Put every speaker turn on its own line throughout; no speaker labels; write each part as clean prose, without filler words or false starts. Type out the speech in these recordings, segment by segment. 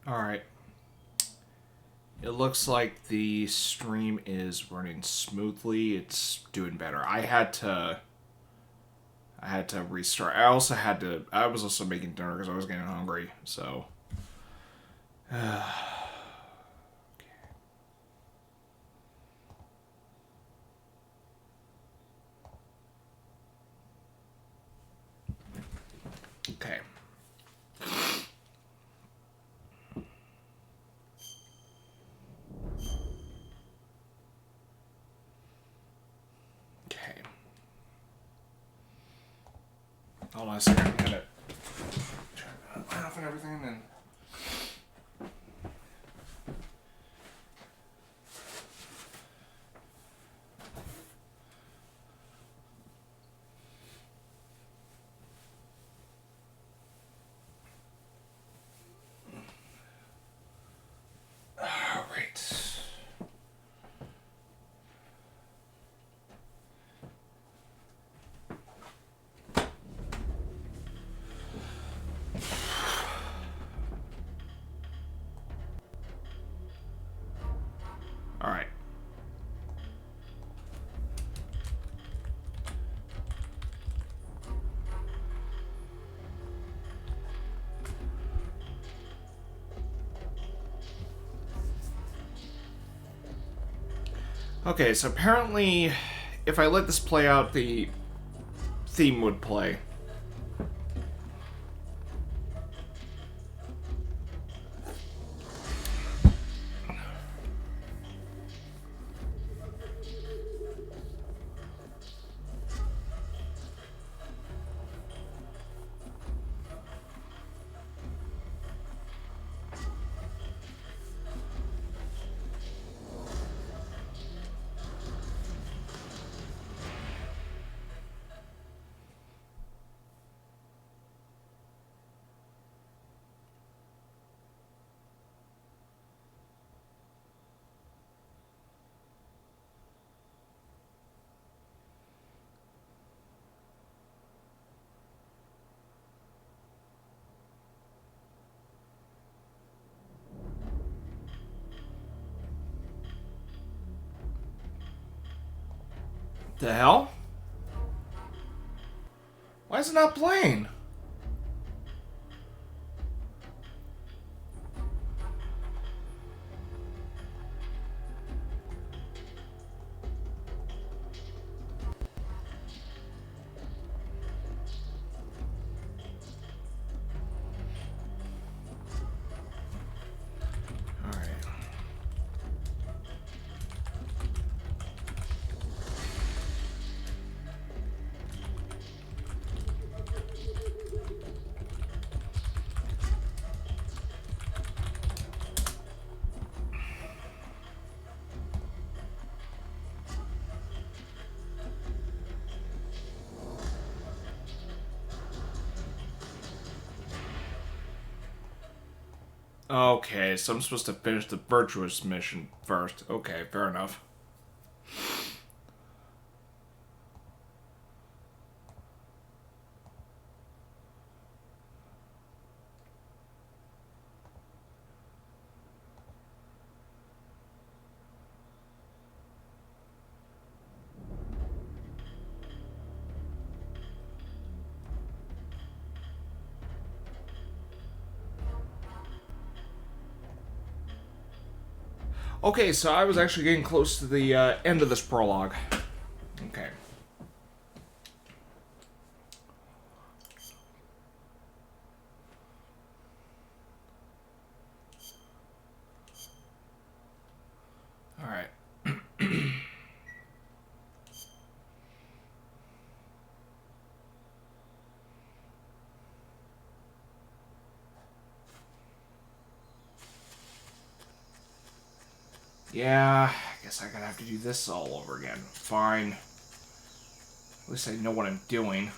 Alright. It looks like the stream is running smoothly. It's doing better. I had to restart. I was also making dinner because I was getting hungry. So okay. Okay. Hold on a second. I'm gonna turn off and everything and alright. Alright. Okay, so apparently if I let this play out, the theme would play. The hell? Why is it not playing? Alright. Okay, so I'm supposed to finish the virtuous mission first. Okay, fair enough. Okay, so I was actually getting close to the end of this prologue. Okay. Alright. Yeah, I guess I'm gonna have to do this all over again. Fine. At least I know what I'm doing.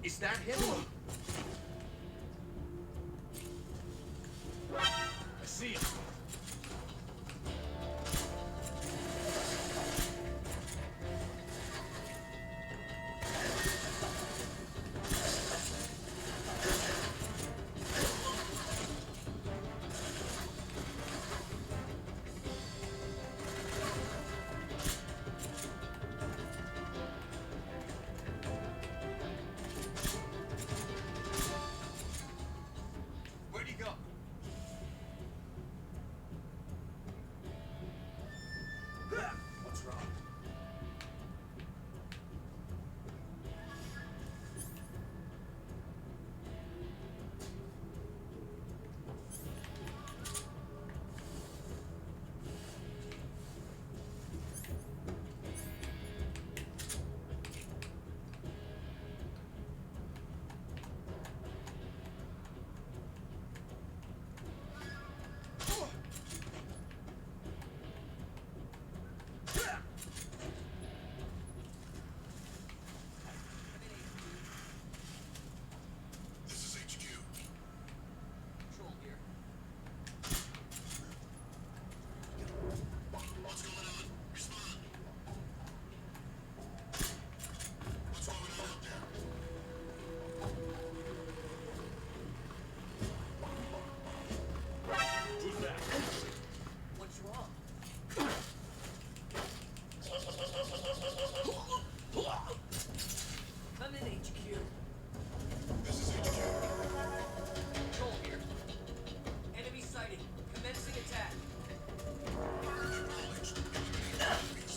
Is that him? I see him. Where'd he go? What's wrong?
This is HQ.
Control here.
What's going on? Respond. What's going on out there?
Who's that? What's wrong? Come in, HQ.
This is HQ.
Control here. Enemy sighted. Commencing attack.
Acknowledged. Eliminate enemies.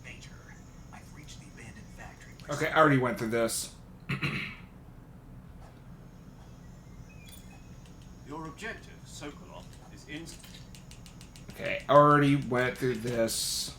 Major, I've reached the abandoned factory.
Okay, I already went through this.
Your objective, Sokolov, is in...
Okay, I already went through this.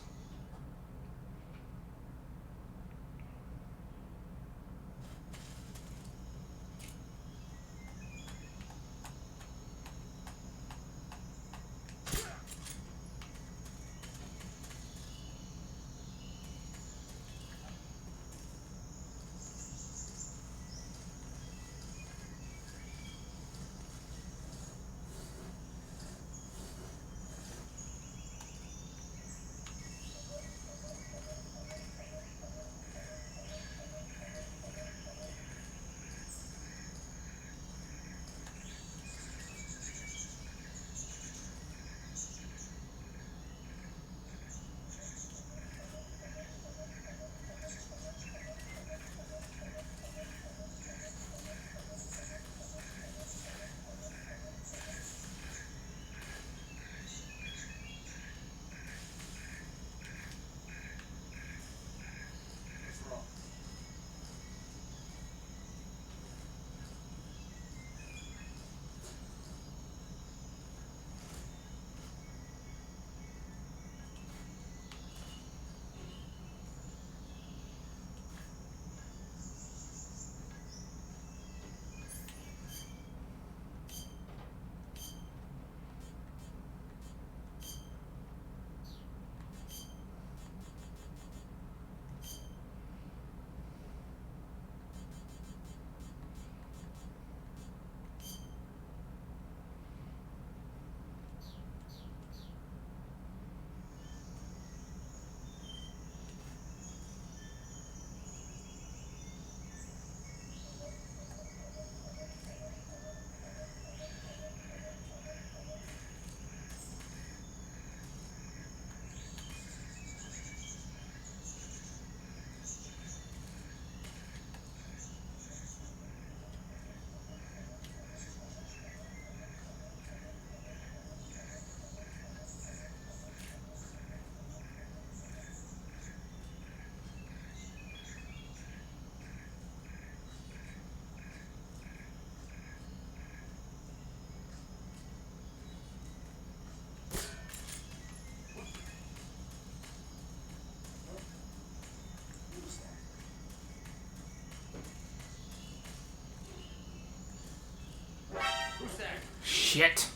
Who's that?
Shit.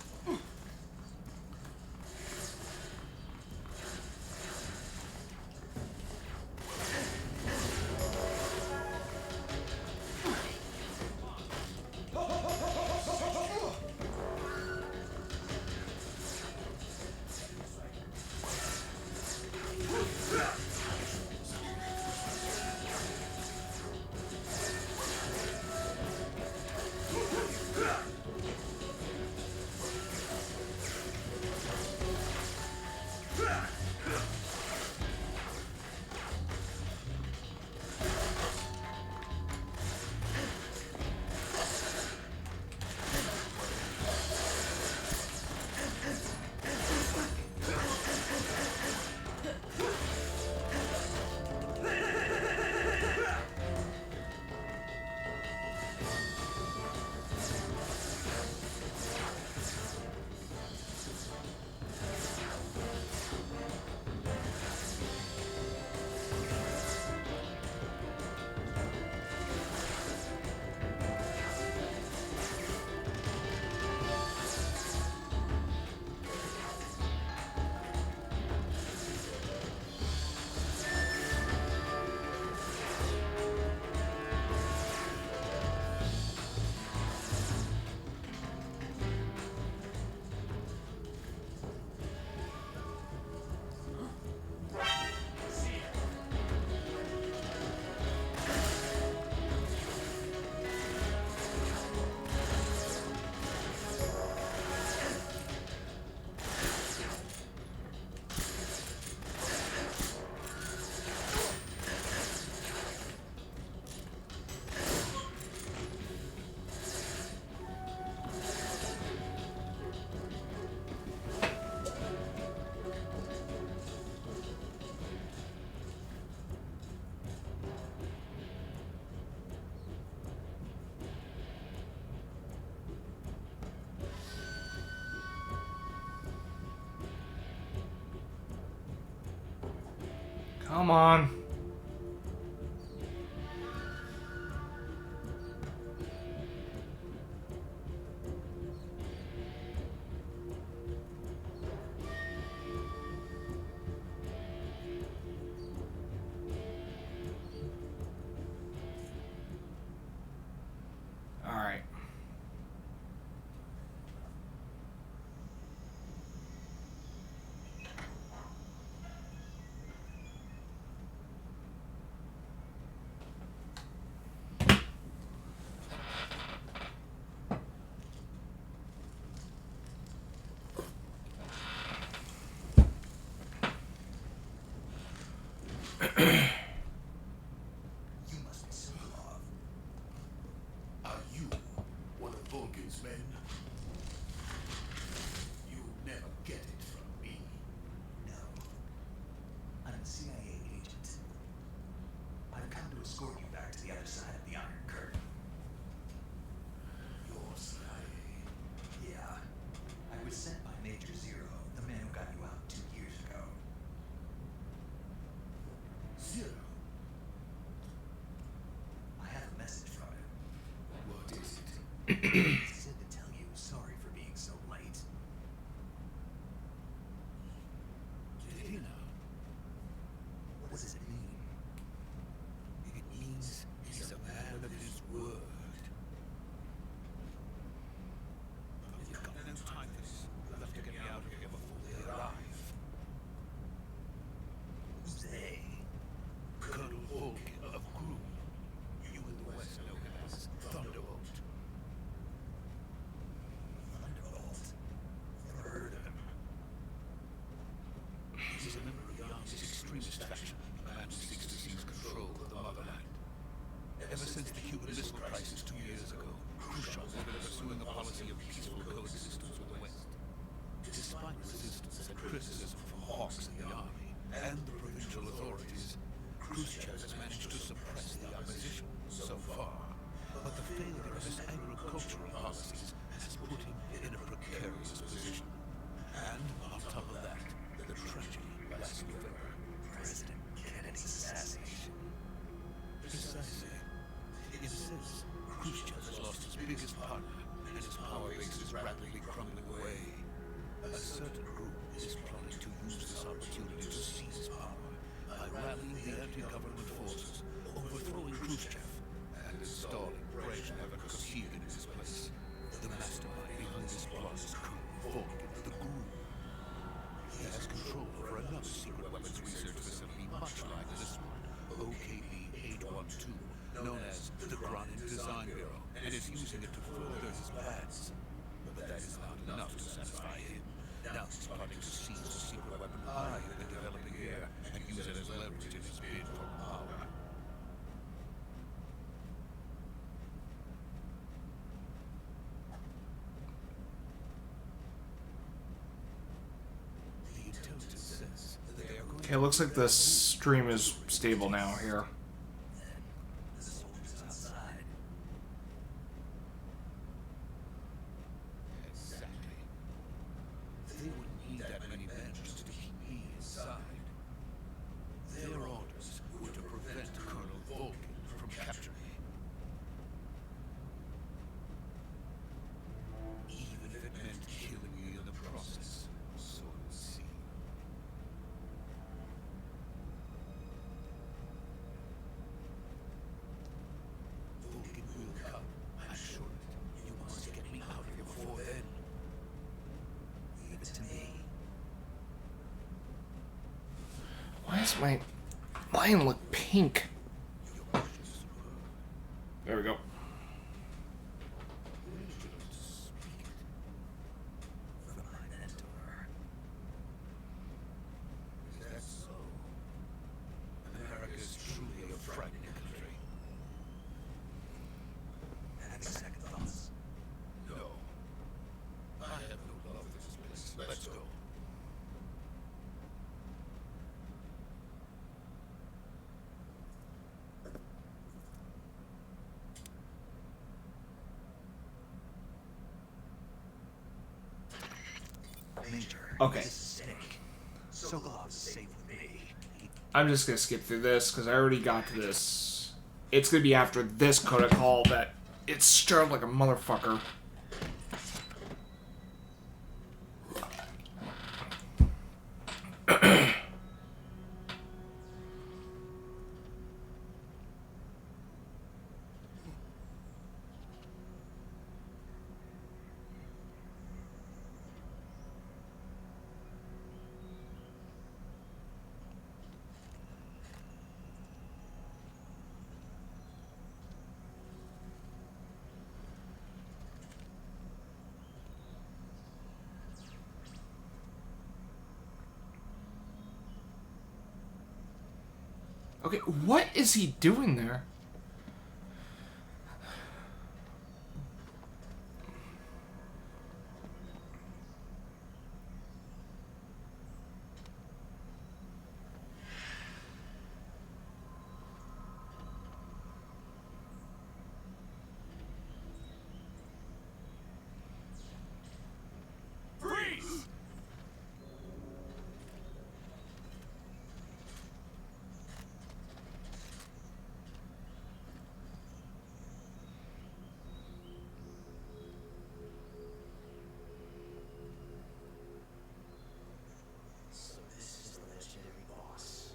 Come on. All right.
You must be Sokolov.
Are you one of Vulcan's men? You'll never get it from me.
No. I'm a CIA agent. I've come to escort you back to the other side of the Iron Curtain.
You're CIA.
Yeah. I was sent by Major Zero, the man who got you out 2 years ago.
Zero.
I have a message from him.
What is it?
He said to tell you sorry for being so late.
Did he know?
What does it mean?
It means he's a man of his word. You've got no time for this. You'll have to get me out of here before they arrive.
Who's they?
Colonel Vulcan of Groom. You in the West know him as Thunderbolt. rapidly crumbling away. A certain group is planning to use this opportunity to seize power by rallying the anti-government forces, overthrowing Khrushchev, and installing Brezhnev and Kosygin in his place. The mastermind behind this plot is Volgin the Guru. He has control over another secret weapons research facility much like this one, OKB-812, known as the Granin Design Bureau, and is using it to further his plans. But that is not enough to satisfy him. Now he's plotting to seize the secret weapon I have been developing here and use it as leverage in his bid for power. The intelligence says that they are going
Okay, looks like the stream is stable now here.
The soldiers outside.
Exactly. They wouldn't need that many men just to keep me inside. Their orders were to prevent Colonel Volgin from capturing me. Even if it meant killing me in the process, so it would seem. Volgin will come, I'm sure of it. You must get me out of here before then.
Leave it to me.
Why does my line look pink?
Your wishes is
There we go.
speak it.
From my mentor.
Is that so? America is truly a frightening country.
Having second thoughts.
No. I have no love for this place. Let's go.
Major.
Okay.
This is stake. Sokolov is safe with me.
I'm just gonna skip through this because I already got to this. It's gonna be after this protocol that it's stirred like a motherfucker. Okay, what is he doing there?
Freeze!
So this is the legendary boss.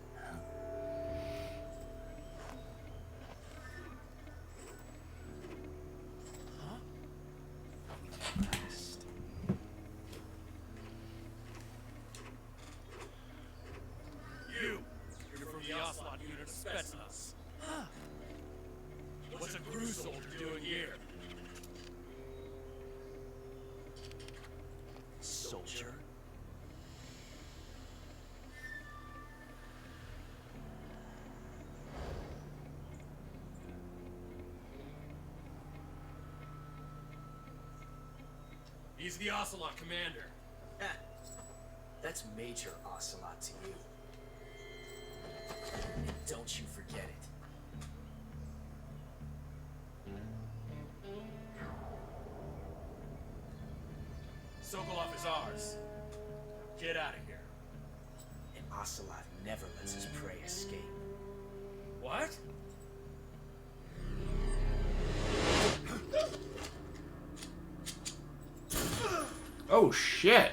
Last.
You're from the Ocelot unit of Spetsnaz. What's a Gru soldier doing here?
Soldier?
He's the Ocelot commander.
That's Major Ocelot to you. And don't you forget it.
Sokolov is ours. Get out of here.
And Ocelot never lets his prey escape.
What?
Oh shit.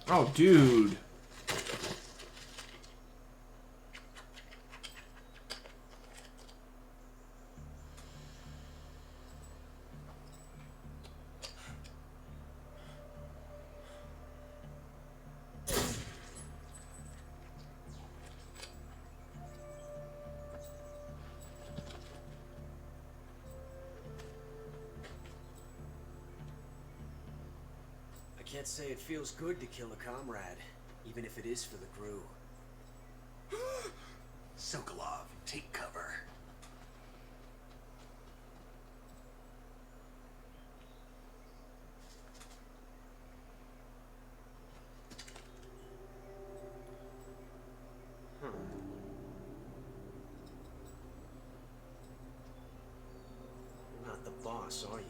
Oh, dude.
I can't say it feels good to kill a comrade, even if it is for the crew.
Sokolov, take cover.
You're not the boss, are you?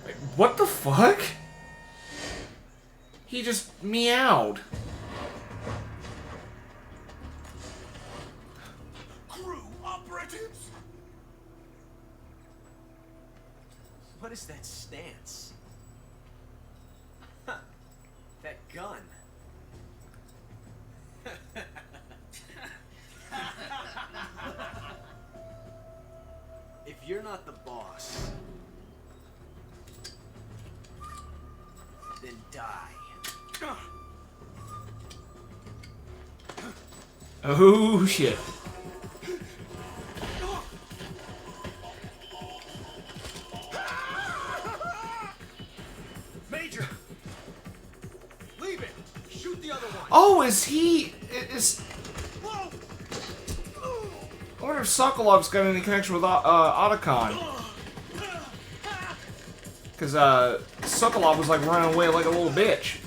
Wait, what the fuck? He just meowed.
Crew operatives!
What is that stance? Huh. That gun. If you're not the boss, then die.
Oh shit.
Major! Leave it! Shoot the other one!
Oh, is he... is...
Whoa!
I wonder if Sokolov's got any connection with Otacon. Because, Sokolov was, like, running away like a little bitch.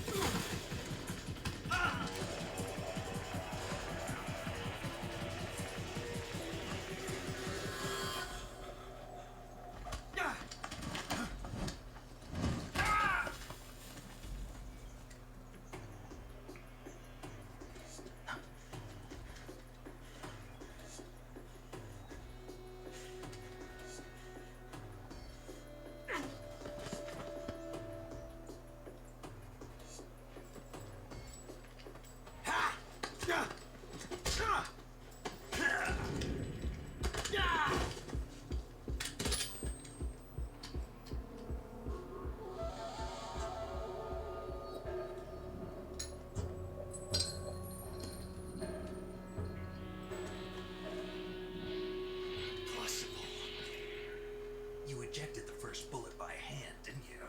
You ejected the first bullet by hand, didn't you?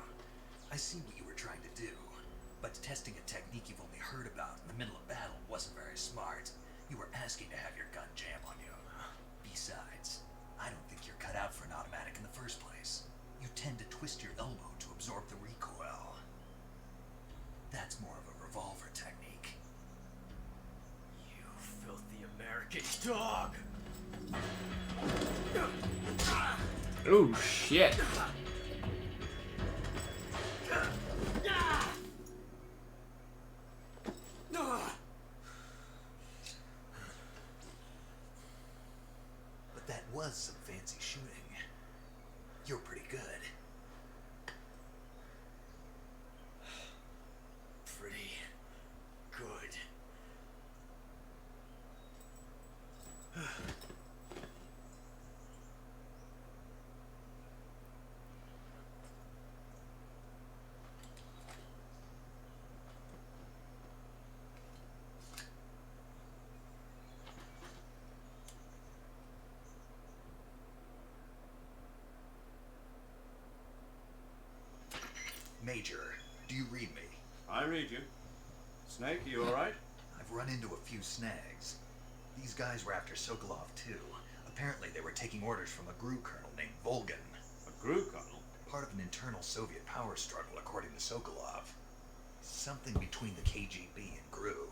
I see what you were trying to do, but testing a technique you've only heard about in the middle of battle wasn't very smart. You were asking to have your gun jam on you. Besides, I don't think you're cut out for an automatic in the first place. You tend to twist your elbow to absorb the recoil. That's more of a revolver technique.
You filthy American dog!
Oh shit.
But that was some fancy shooting. You're pretty good.
Pretty good.
Major, do you read me?
I read you. Snake, you alright?
I've run into a few snags. These guys were after Sokolov too. A Apparently they were taking orders from a GRU colonel named Volgan.
A GRU colonel?
Part of an internal Soviet power struggle, according to Sokolov. Something between the KGB and GRU.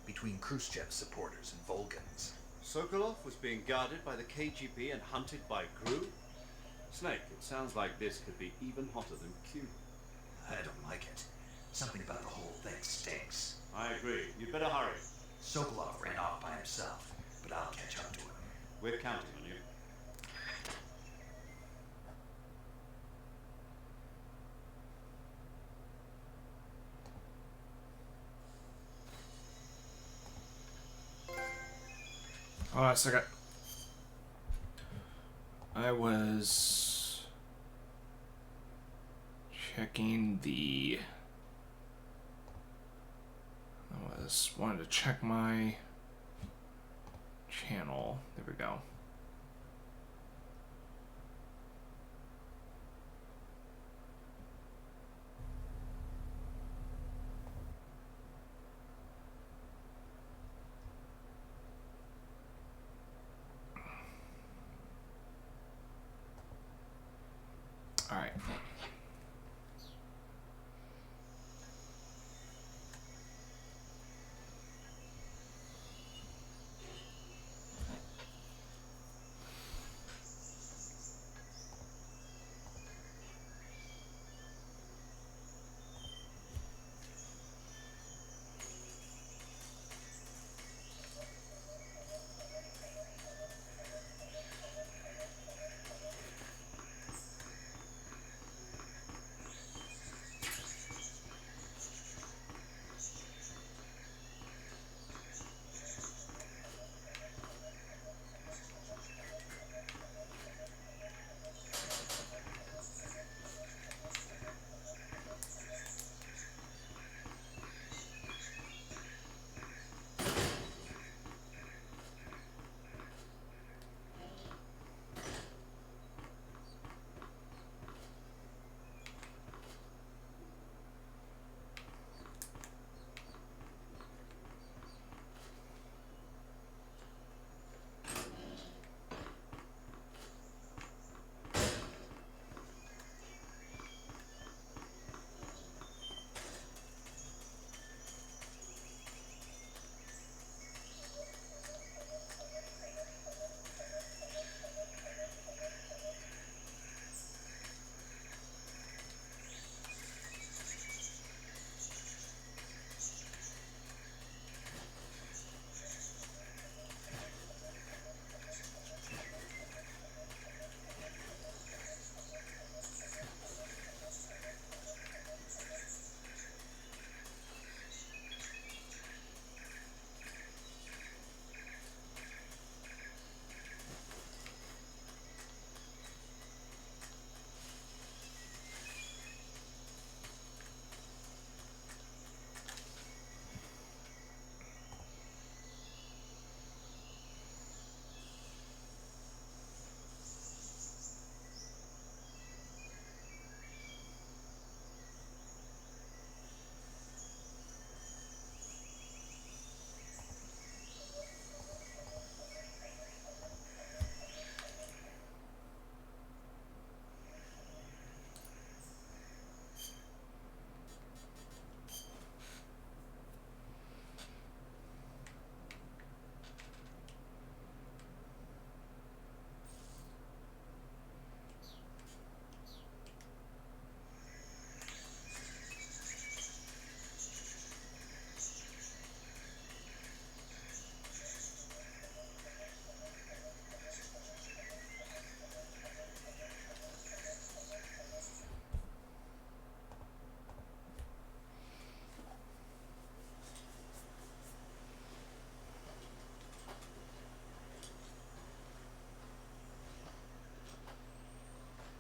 Between Khrushchev's supporters and Volgan's.
Sokolov was being guarded by the KGB and hunted by GRU? Snake, it sounds like this could be even hotter than Cuba.
I don't like it. Something about the whole thing stinks.
I agree. You'd better hurry.
Sokolov ran off by himself, but I'll catch up to him.
We're counting on you.
Hold on a second. I was checking the. Wanted to check my channel. There we go. All right.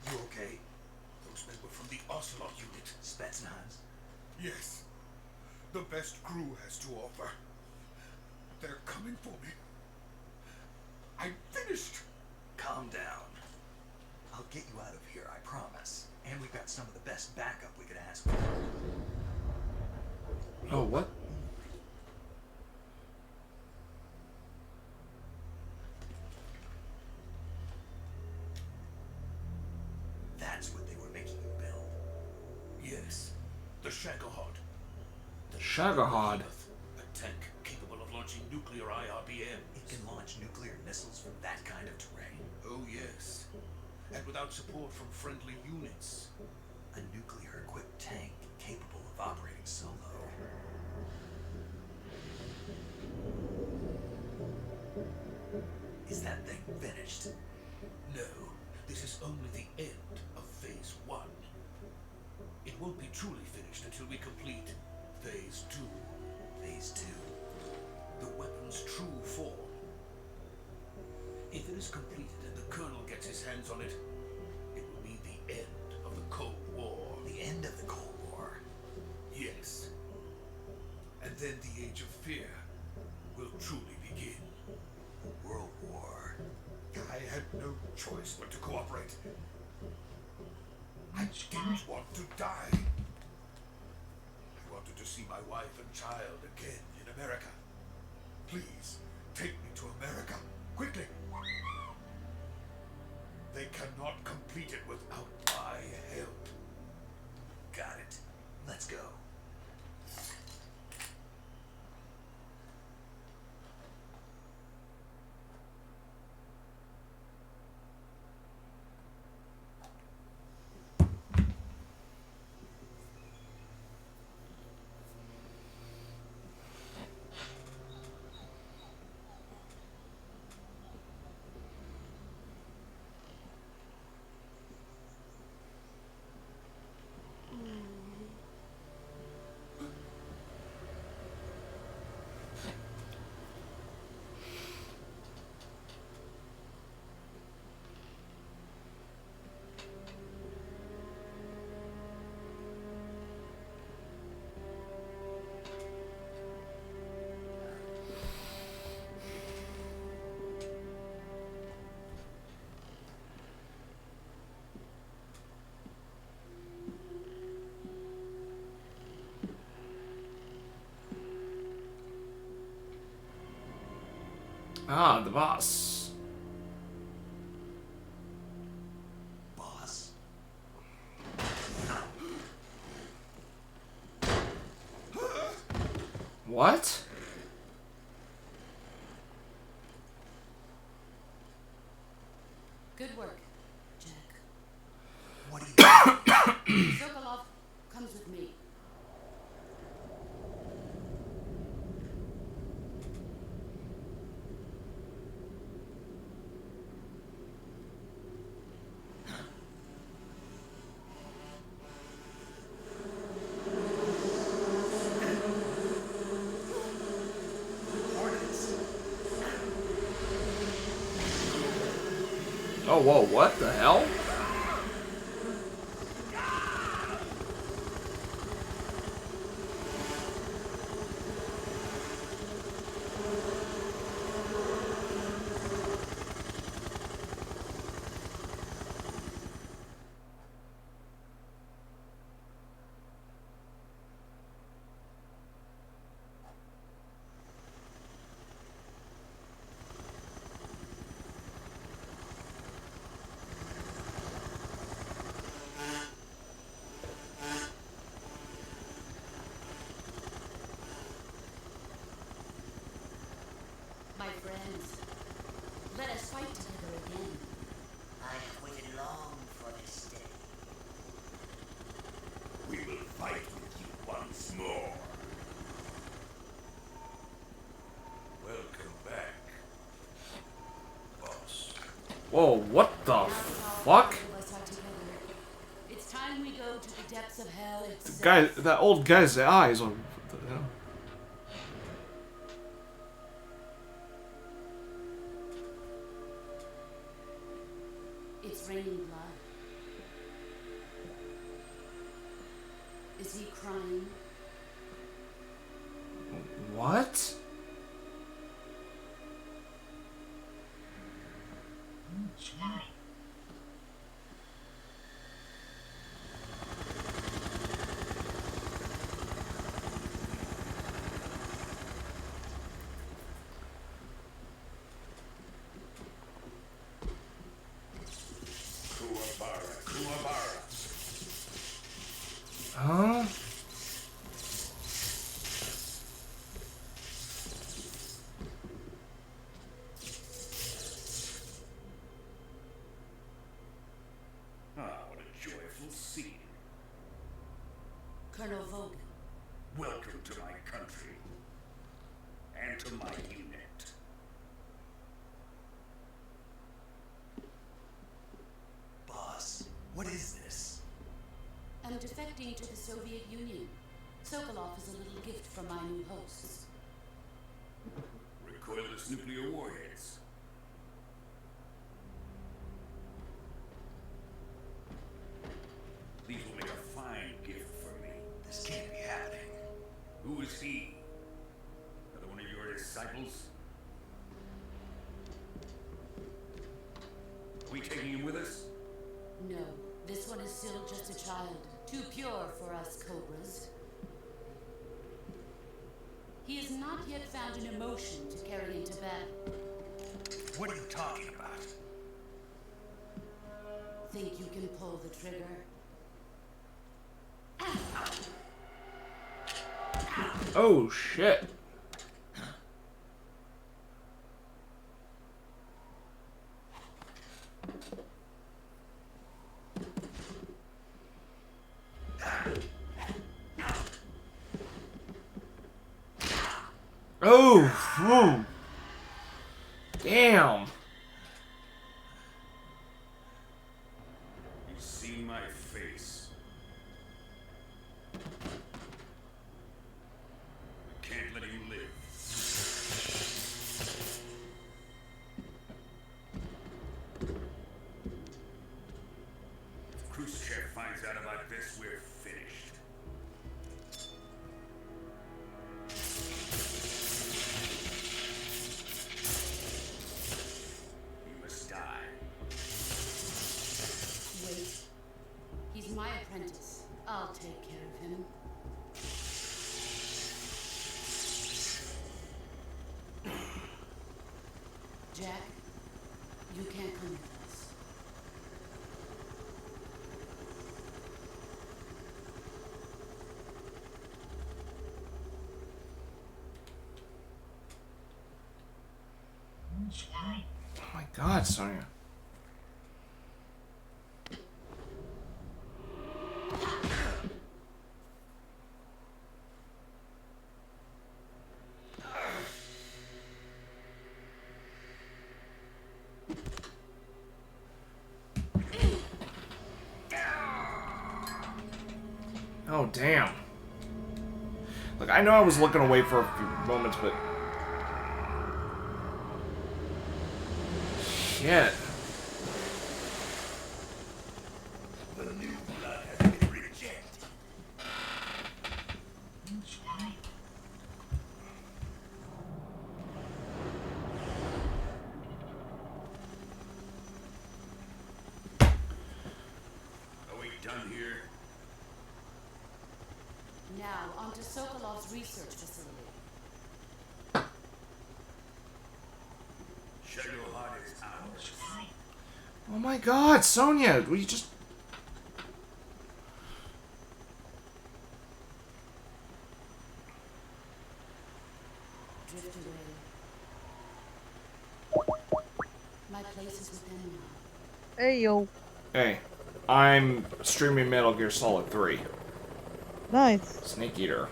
You okay?
Those men were from the Ocelot unit.
Spetsnaz?
Yes. The best crew has to offer. They're coming for me. I'm finished.
Calm down. I'll get you out of here, I promise. And we've got some of the best backup we could ask for.
Oh, what?
The Shagohod. The
Shagohod.
A tank capable of launching nuclear IRBM.
It can launch nuclear missiles from that kind of terrain.
Oh yes. And without support from friendly units.
A nuclear-equipped tank capable of operating solo. Is that thing finished?
No, this is only the end of Phase 1. It won't be truly finished until we complete Phase 2.
Phase 2.
The weapon's true form. If it is completed and the Colonel gets his hands on it, it will be the end of the Cold War.
The end of the Cold War.
Yes. And then the Age of Fear will truly begin.
A world war.
I had no choice but to cooperate. I didn't want to die. I wanted to see my wife and child again in America. Please, take me to America, quickly. They cannot complete it without my help.
Got it. Let's go.
Ah, the boss.
Boss.
What?
Good work, Jack.
What do you
Sokolov comes with me.
Oh, whoa, what the hell?
My friends, let us fight together again.
I have waited long for this day.
We will fight with you once more. Welcome back, boss.
Whoa, what the
Now
fuck?
all of us are together. It's time we go to the depths of hell itself.
Guy, that old guy's eyes are. What the hell?
It's raining blood. Is he crying?
What?
Kuwabara, Kuwabara.
Huh?
Soviet Union. Sokolov is a little gift from my new hosts.
Recoilless nuclear warheads. These will make a fine gift for me.
This can't be happening.
Who is he? Another one of your disciples? Are we taking him with us?
No, this one is still just a child. Too pure for us Cobras. He has not yet found an emotion to carry into battle.
What are you talking about?
Think you can pull the trigger?
Oh shit. Oh, whoa. Damn.
You see my face. I can't let you live. If Khrushchev finds out about this, we're finished. He must die.
Wait. He's my apprentice. I'll take care of him. Jack, you can't come with us.
Oh my god, Sonya. Oh, damn. Look, I know I was looking away for a few moments, but... Shit.
The new blood has been rejected. Are we done here?
Now, onto Sokolov's research facility.
Shadowheart is ours.
Oh my god, Sonya, will you just...
Drift away. My place is with them now.
Hey yo.
Hey, I'm streaming Metal Gear Solid 3.
Nice.
Snake Eater.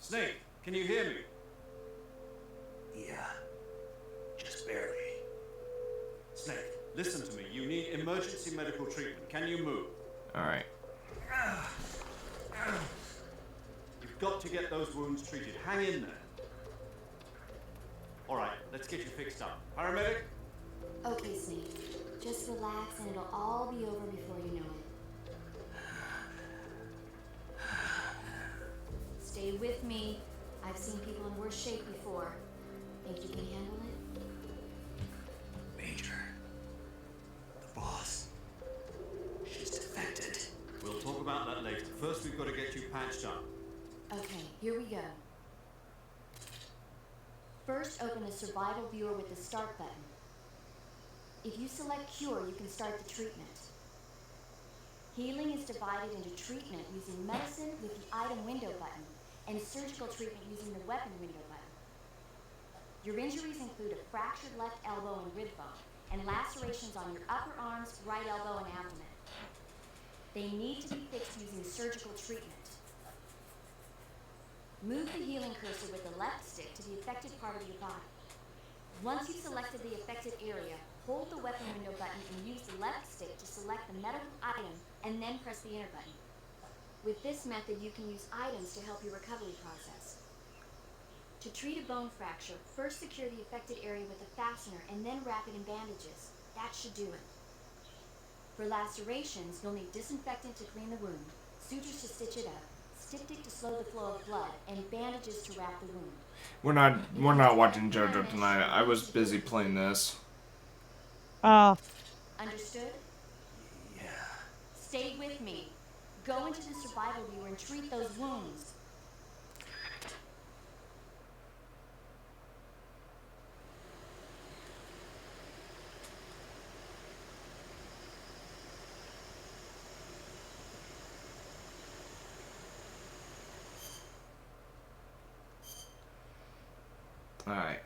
Snake, can you hear me?
Yeah. Just barely.
Snake, listen to me. You need emergency medical treatment. Can you move?
Alright.
You've got to get those wounds treated. Hang in there. All right, let's get you fixed up. Paramedic?
Okay, Snake. Just relax and it'll all be over before you know it. Stay with me. I've seen people in worse shape before. Think you can handle it?
Major. The boss. She's defected.
We'll talk about that later. First, we've got to get
First, open the survival viewer with the start button. If you select cure, you can start the treatment. Healing is divided into treatment using medicine with the item window button and surgical treatment using the weapon window button. Your injuries include a fractured left elbow and rib bone, and lacerations on your upper arms, right elbow, and abdomen. They need to be fixed using surgical treatment. Move the healing cursor with the left stick to the affected part of your body. Once you've selected the affected area, hold the weapon window button and use the left stick to select the medical item and then press the enter button. With this method, you can use items to help your recovery process. To treat a bone fracture, first secure the affected area with a fastener and then wrap it in bandages. That should do it. For lacerations, you'll need disinfectant to clean the wound, sutures to stitch it up, styptic to slow the flow of blood, and bandages to wrap the wound.
We're not watching JoJo tonight. I was busy playing this.
Understood?
Yeah.
Stay with me. Go into the survival viewer and treat those wounds.
Alright.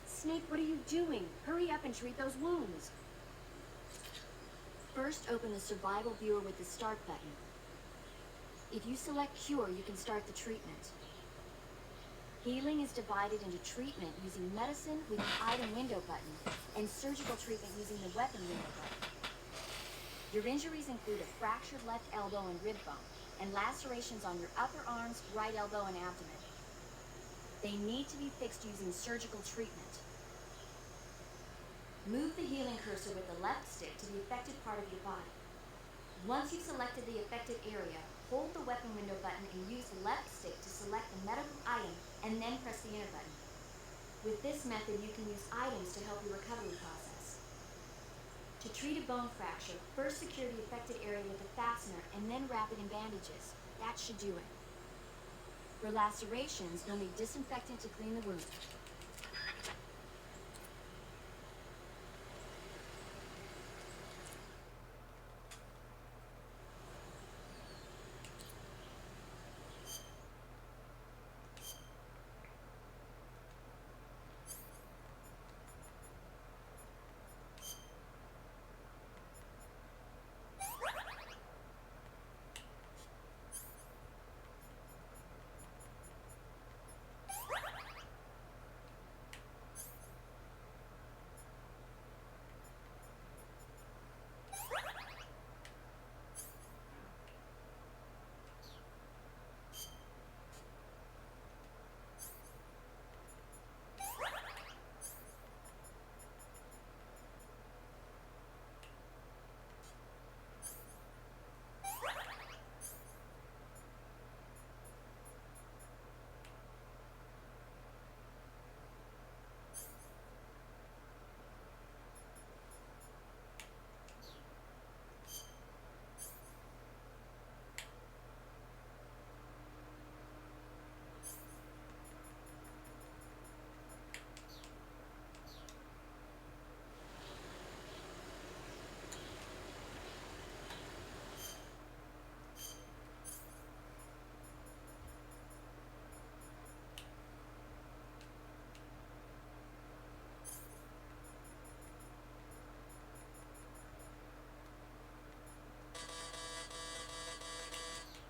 Snake, what are you doing? Hurry up and treat those wounds. First, open the survival viewer with the start button. If you select cure, you can start the treatment. Healing is divided into treatment using medicine with the item window button, and surgical treatment using the weapon window button. Your injuries include a fractured left elbow and rib bone, and lacerations on your upper arms, right elbow, and abdomen. They need to be fixed using surgical treatment. Move the healing cursor with the left stick to the affected part of your body. Once you've selected the affected area, hold the weapon window button and use the left stick to select the medical item, and then press the enter button. With this method, you can use items to help your recovery process. To treat a bone fracture, first secure the affected area with a fastener and then wrap it in bandages. That should do it. For lacerations, you'll need disinfectant to clean the wound.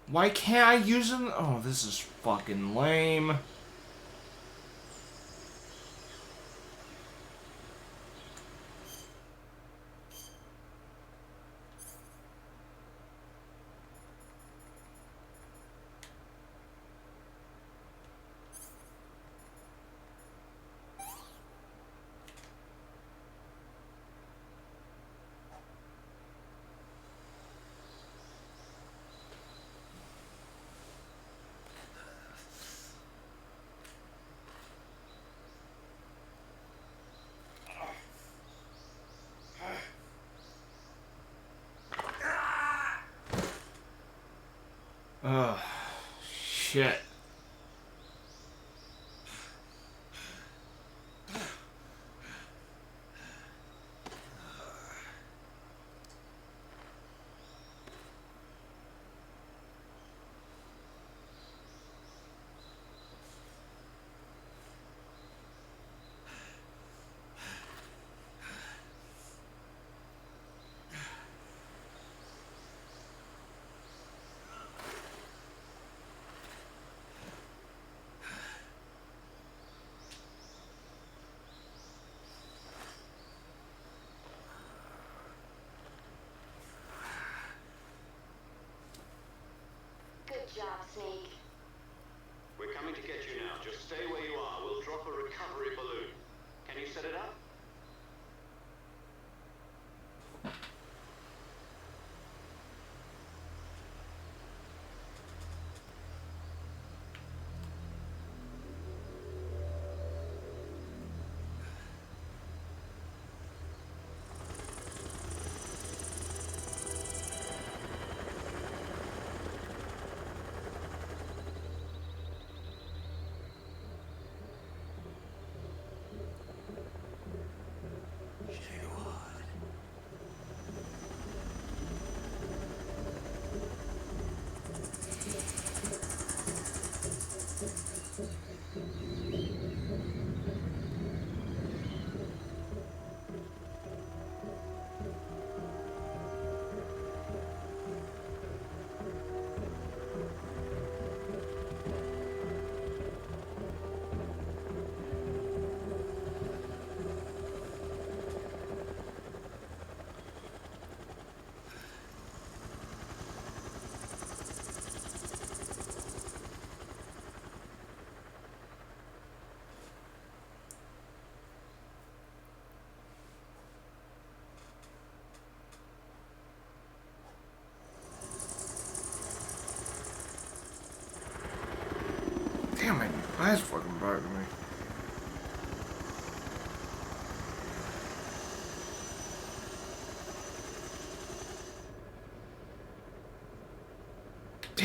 Why can't I use them? Oh, this is fucking lame. Ugh, shit.
Good job, Snake.
We're coming to get you now. Just stay where you are. We'll drop a recovery balloon. Can you set it up?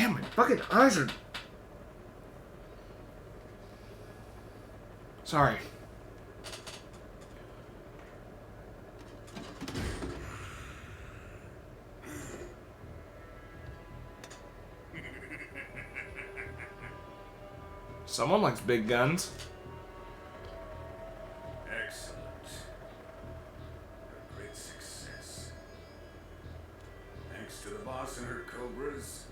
Damn, my fucking eyes are... Sorry. Someone likes big guns.
Excellent. A great success. Thanks to the boss and her Cobras,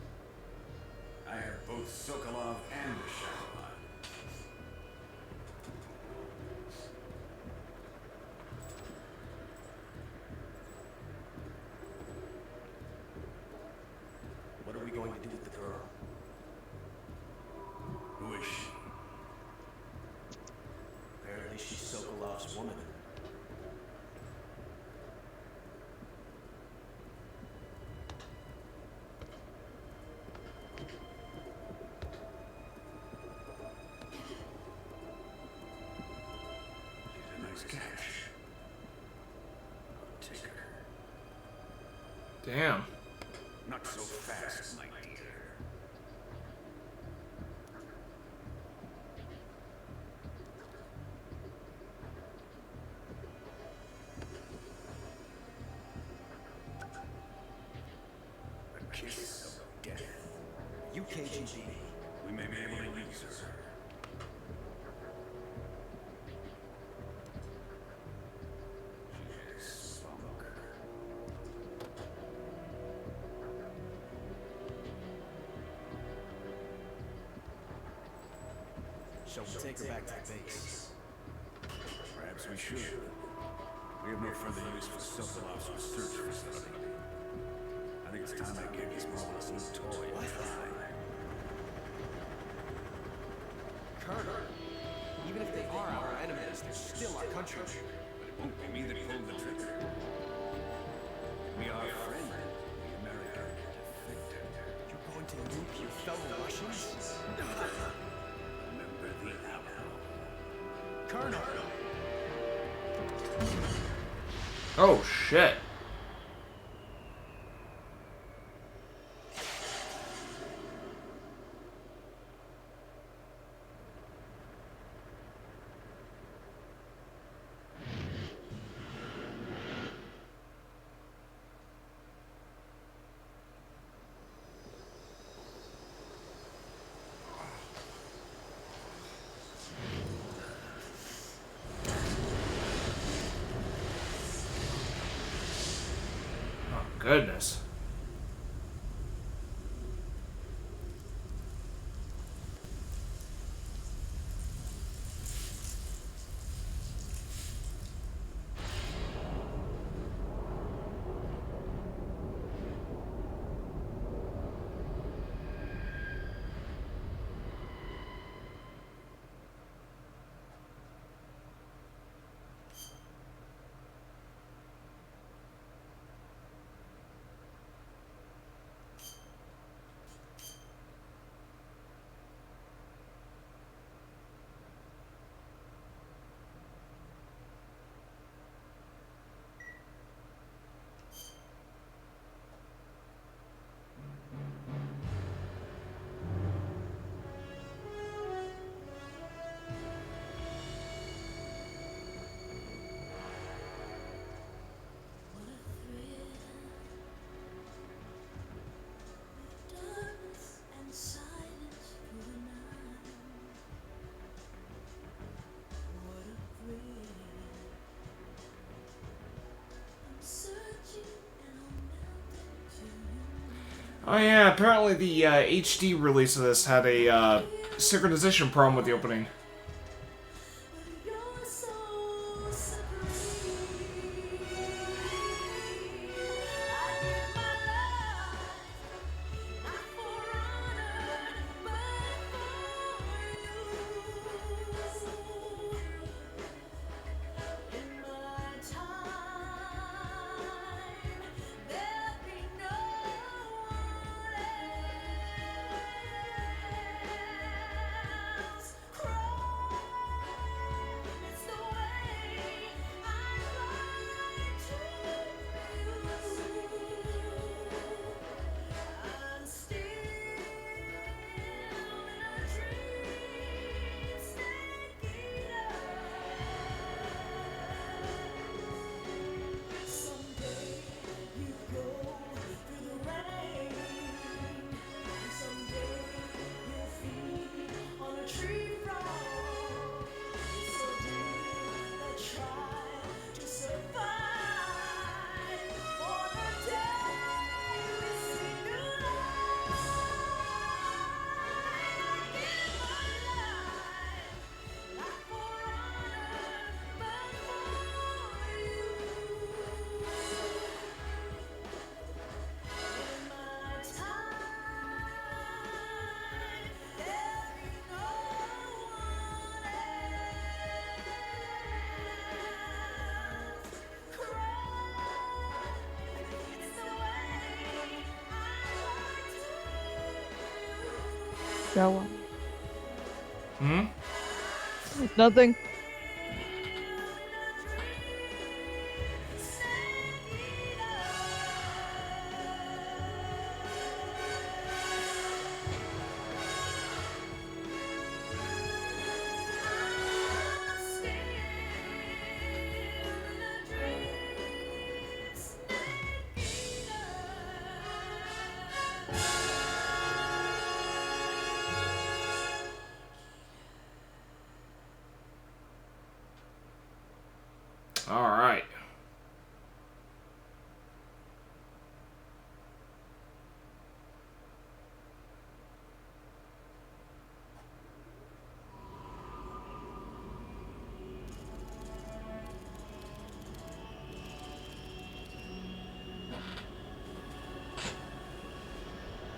I have both Sokolov and the Shakalot.
What are we going to do with the girl?
Who is she?
Apparently she's Sokolov's woman.
She's a nice catch. I'll take her.
Damn.
Not so fast, my dear. A kiss of death.
UKGB.
We may be able to use her. She has spunk.
Shall we take her back to the base?
Perhaps we should. We have no further use for Sokolov's research facility. I think it's time I gave this marvelous new toy a try.
Colonel, even if they are our enemies, they're still our country.
But it won't be me that pulled the trigger. It'll be our friend, the American defector.
You're going to nuke your fellow Russians?
Remember the Alamo.
Colonel!
Oh, shit. Goodness. Oh yeah, apparently the HD release of this had a synchronization problem with the opening.
Go on.
Hmm?
Nothing.
All right.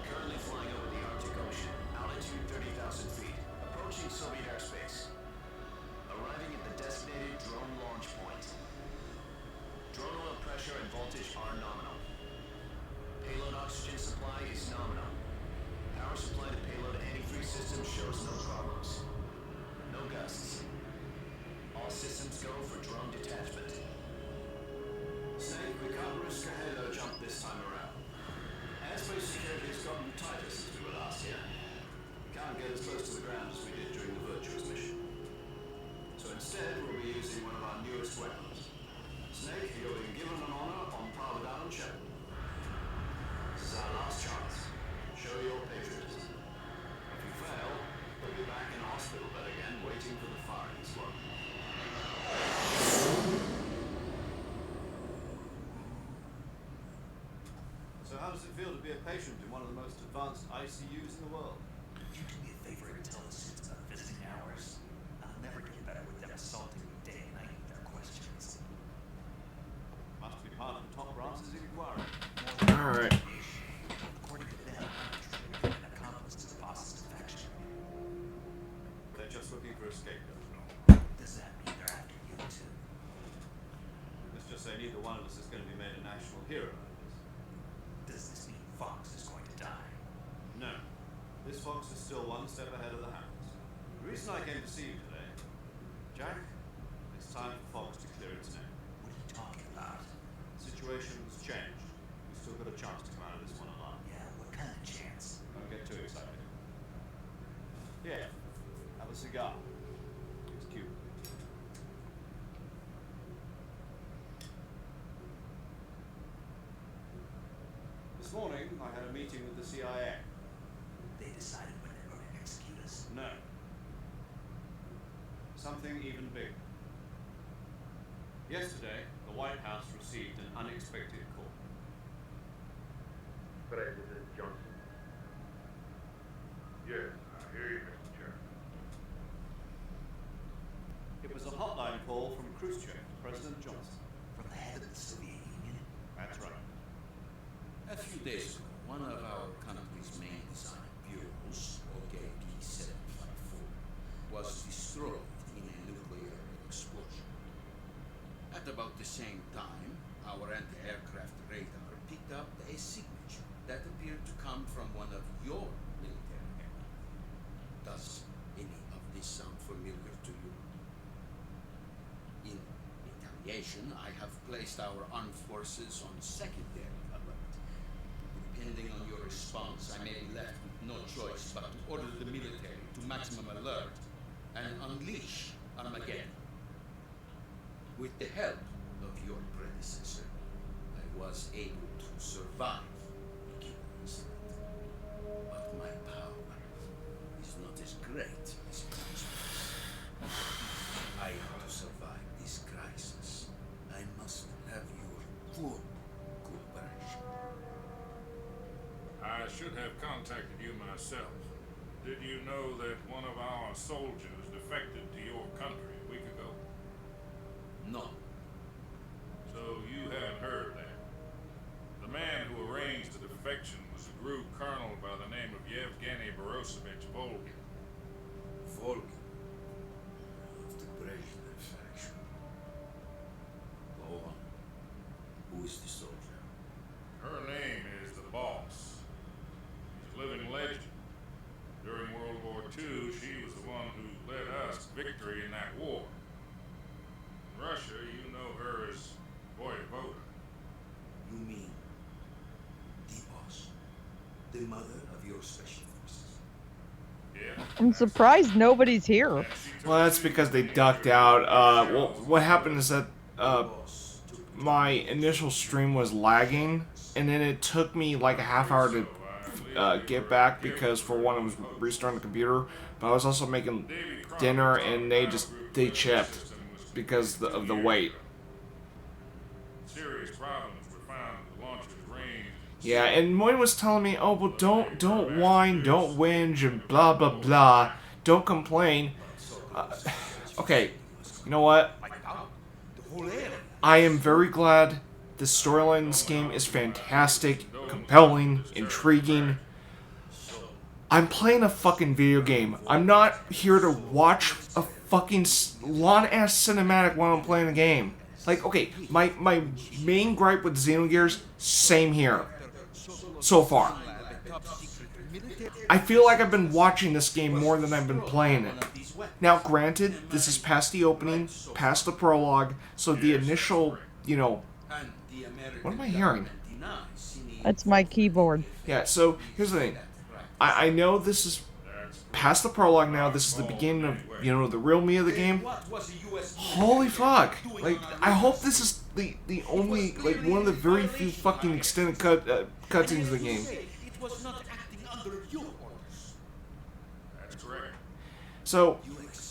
Currently flying over the Arctic Ocean, altitude 30,000 feet, approaching Soviet airspace. Arriving at the designated drone launch point. Drone oil pressure and voltage are nominal. Payload oxygen supply is nominal. Power supply to payload antifreeze system shows no problems. No gusts. All systems go for drone detachment. Snake, we can't risk a halo jump this time around. Airspace security has gotten tighter since we were last here. Can't get as close to the ground as we did during the Virtuous mission. So instead, we'll be using one of our newest weapons. Snake, you're being given an honor on par with Alan Shepard. This is our last chance. Show your patriotism. If you fail, we'll be back in a hospital bed again, waiting for the firing squad. So how does it feel to be a patient in one of the most advanced ICUs in the world?
Could you do me a favor and tell the students about visiting hours? I'll never get better with them assaulting me day and night with their questions.
Must be part of the top brass's inquiry.
All right.
According to them, I'm an accomplice to the boss's defection.
They're just looking for a scapegoat.
Does that mean they're after you too?
Let's just say neither one of us is going to be made a national hero out of this.
Does this mean Fox is going to die?
No. This Fox is still one step ahead of the hounds. The reason I came to see you today, Jack, it's time for Fox to clear its name.
What are you talking about?
The situation's changed. We've still got a chance to come out of this one alive.
Yeah, what kind of chance?
Don't get too excited. Here, have a cigar. It's cute. This morning, I had a meeting with the CIA.
They decided when they're going to execute us?
No. Something even bigger. Yesterday, the White House received an unexpected call.
President Johnson. Yes, I hear you, Mr. Chairman.
It was a hotline call from Khrushchev to President Johnson.
From the head of the Soviet Union?
That's right.
A few days ago, one of our country's main design bureaus, OKB 754, was destroyed in a nuclear explosion. At about the same time, our anti-aircraft radar picked up a signature that appeared to come from one of your military aircraft. Does any of this sound familiar to you? In retaliation, I have placed our armed forces on secondary alert. Depending on your response, I may be left with no choice but to order the military to maximum alert and unleash Armageddon. With the help of your predecessor, I was able to survive the Cuban incident. But my power is not as great as it once was. I have to survive this crisis. I must have your full cooperation.
I should have contacted you myself. Did you know that one of our soldiers defected to your country a week ago?
No.
So you hadn't heard that. The man who arranged the defection was a GRU colonel by the name of Yevgeny Borosovich Volgin.
Volgin. Of the Brezhnev faction. Go on. Who is the soldier?
Her name is the Boss. She's a living legend. During World
the mother of your special forces.
Yeah.
I'm surprised nobody's here.
Well, that's because they ducked out. Well, what happened is that my initial stream was lagging, and then it took me like a half hour to get back because, for one, I was restarting the computer, but I was also making dinner, and they chipped because of the wait.
Serious problems were found at the launcher's range.
Yeah, and Moyne was telling me, oh, well, don't whine, don't whinge, and blah, blah, blah. Don't complain. Okay, you know what? I am very glad the storyline in this game is fantastic, compelling, intriguing. I'm playing a fucking video game. I'm not here to watch a fucking long-ass cinematic while I'm playing a game. Like, okay, my main gripe with Xenogears, same here. So far. I feel like I've been watching this game more than I've been playing it. Now, granted, this is past the opening, past the prologue, so the initial, you know... What am I hearing?
That's my keyboard.
Yeah, so, here's the thing. I know this is past the prologue now, this is the beginning of, you know, the real me of the game. Holy fuck! Like, I hope this is the only, like, one of the very few fucking extended cutscenes of the game.
That's correct.
So,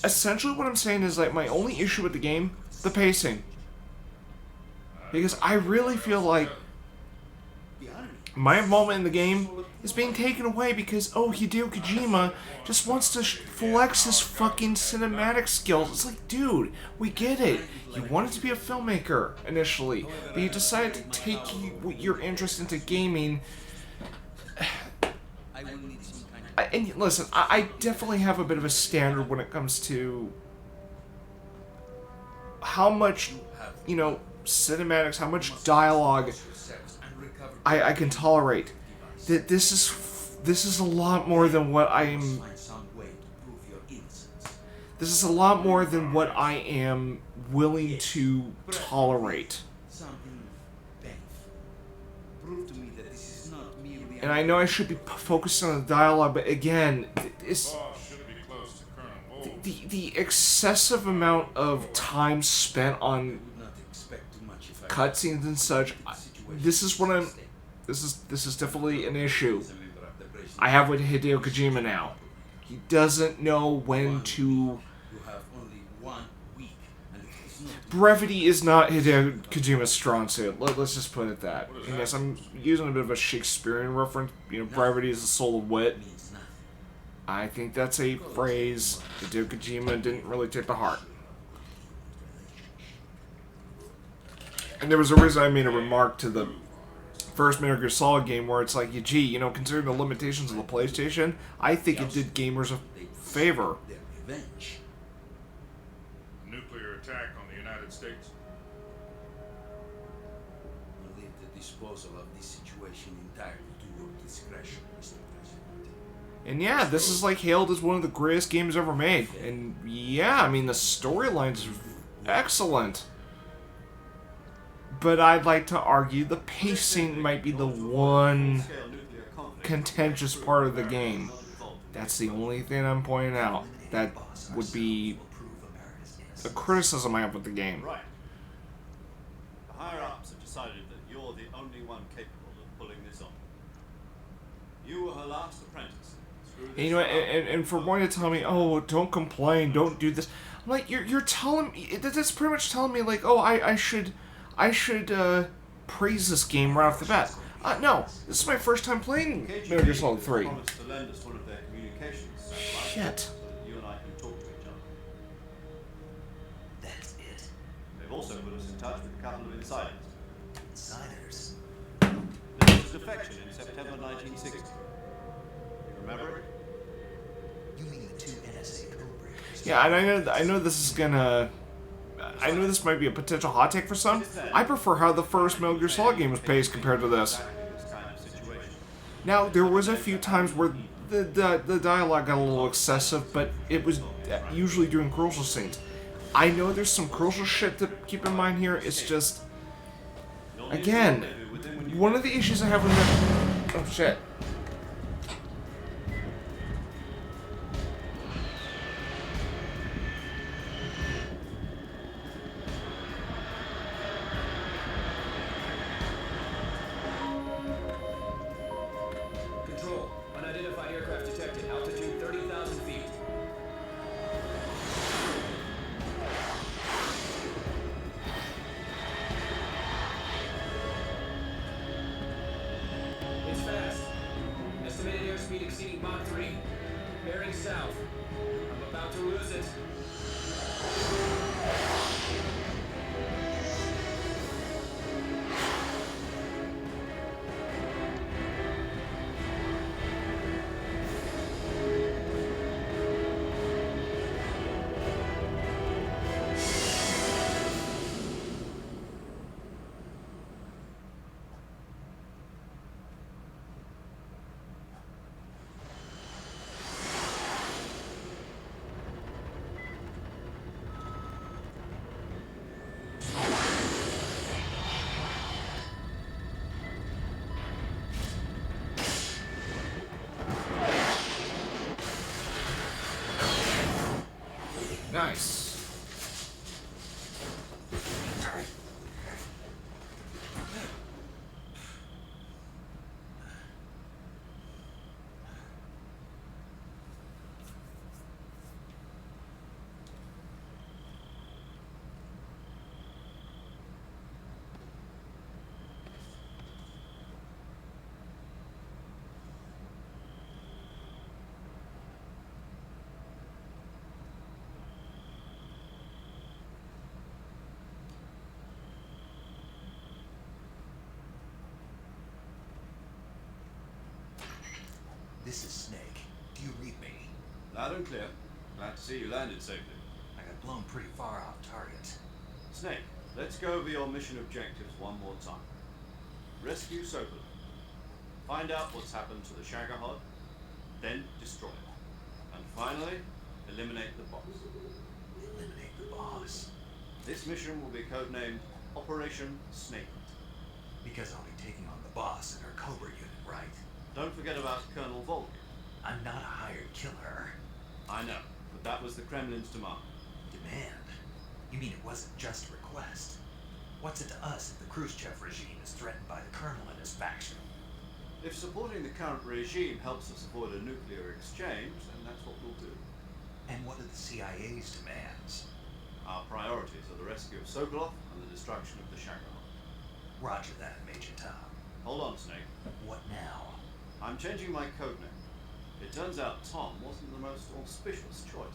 essentially what I'm saying is, like, my only issue with the game, the pacing. Because I really feel like my moment in the game is being taken away because, oh, Hideo Kojima just wants to flex his fucking cinematic skills. It's like, dude, we get it. You wanted to be a filmmaker initially, but you decided to take your interest into gaming. And listen, I definitely have a bit of a standard when it comes to how much, you know, cinematics, how much dialogue I can tolerate. That this is a lot more than what I'm. This is a lot more than what I am willing to tolerate. And I know I should be focused on the dialogue, but again, it's the excessive amount of time spent on cutscenes and such. This is what I'm. This is definitely an issue I have with Hideo Kojima now. He doesn't know when to. Brevity is not Hideo Kojima's strong suit. Let's just put it that. And yes, I'm using a bit of a Shakespearean reference. You know, brevity is the soul of wit. I think that's a phrase Hideo Kojima didn't really take to heart. And there was a reason I made a remark to the first Metal Gear Solid game where it's like, gee, you know, considering the limitations of the PlayStation, I think it did gamers a favor.
Nuclear attack on the United States.
Leave the disposal of this situation entirely to your discretion, Mr. President.
And yeah, this is like hailed as one of the greatest games ever made. And yeah, I mean, the storyline's excellent. But I'd like to argue the pacing might be the one contentious part of the game. That's the only thing I'm pointing out. That would be a criticism I have with the game.
Right. The higher-ups have decided that you're the only one capable of pulling this off. You were her last apprentice.
And, you know, and for one to tell me, oh, don't complain, don't do this. I'm like, you're telling me, that's pretty much telling me, like, oh, I should praise this game right off the bat. No, this is my first time playing Metal Gear Solid 3. Shit.
You and I can talk to each other.
That's it.
They've also put us in touch with a couple of insiders.
Insiders?
There was a defection in September 1960. You remember it?
You mean the two NSA code-breakers?
Yeah, and I know this is gonna. I know this might be a potential hot take for some. I prefer how the first Metal Gear Solid game was paced compared to this. Now, there was a few times where the dialogue got a little excessive, but it was usually during crucial scenes. I know there's some crucial shit to keep in mind here. It's just, again, one of the issues I have with that. Oh shit.
Martini Mach 3. Bearing south. I'm about to lose it.
Nice.
This is Snake. Do you read me?
Loud and clear. Glad to see you landed safely.
I got blown pretty far off target.
Snake, let's go over your mission objectives one more time. Rescue Sokolov. Find out what's happened to the Shagohod, then destroy it. And finally, eliminate the boss.
Eliminate the boss?
This mission will be codenamed Operation Snake.
Because I'll be taking on the boss and her Cobra unit, right?
Don't forget about Colonel Volgin.
I'm not a hired killer.
I know, but that was the Kremlin's demand.
Demand? You mean it wasn't just a request? What's it to us if the Khrushchev regime is threatened by the Colonel and his faction?
If supporting the current regime helps us avoid a nuclear exchange, then that's what we'll do.
And what are the CIA's demands?
Our priorities are the rescue of Sokolov and the destruction of the Shagohod.
Roger that, Major Tom.
Hold on, Snake.
What now?
I'm changing my codename. It turns out Tom wasn't the most auspicious choice.
What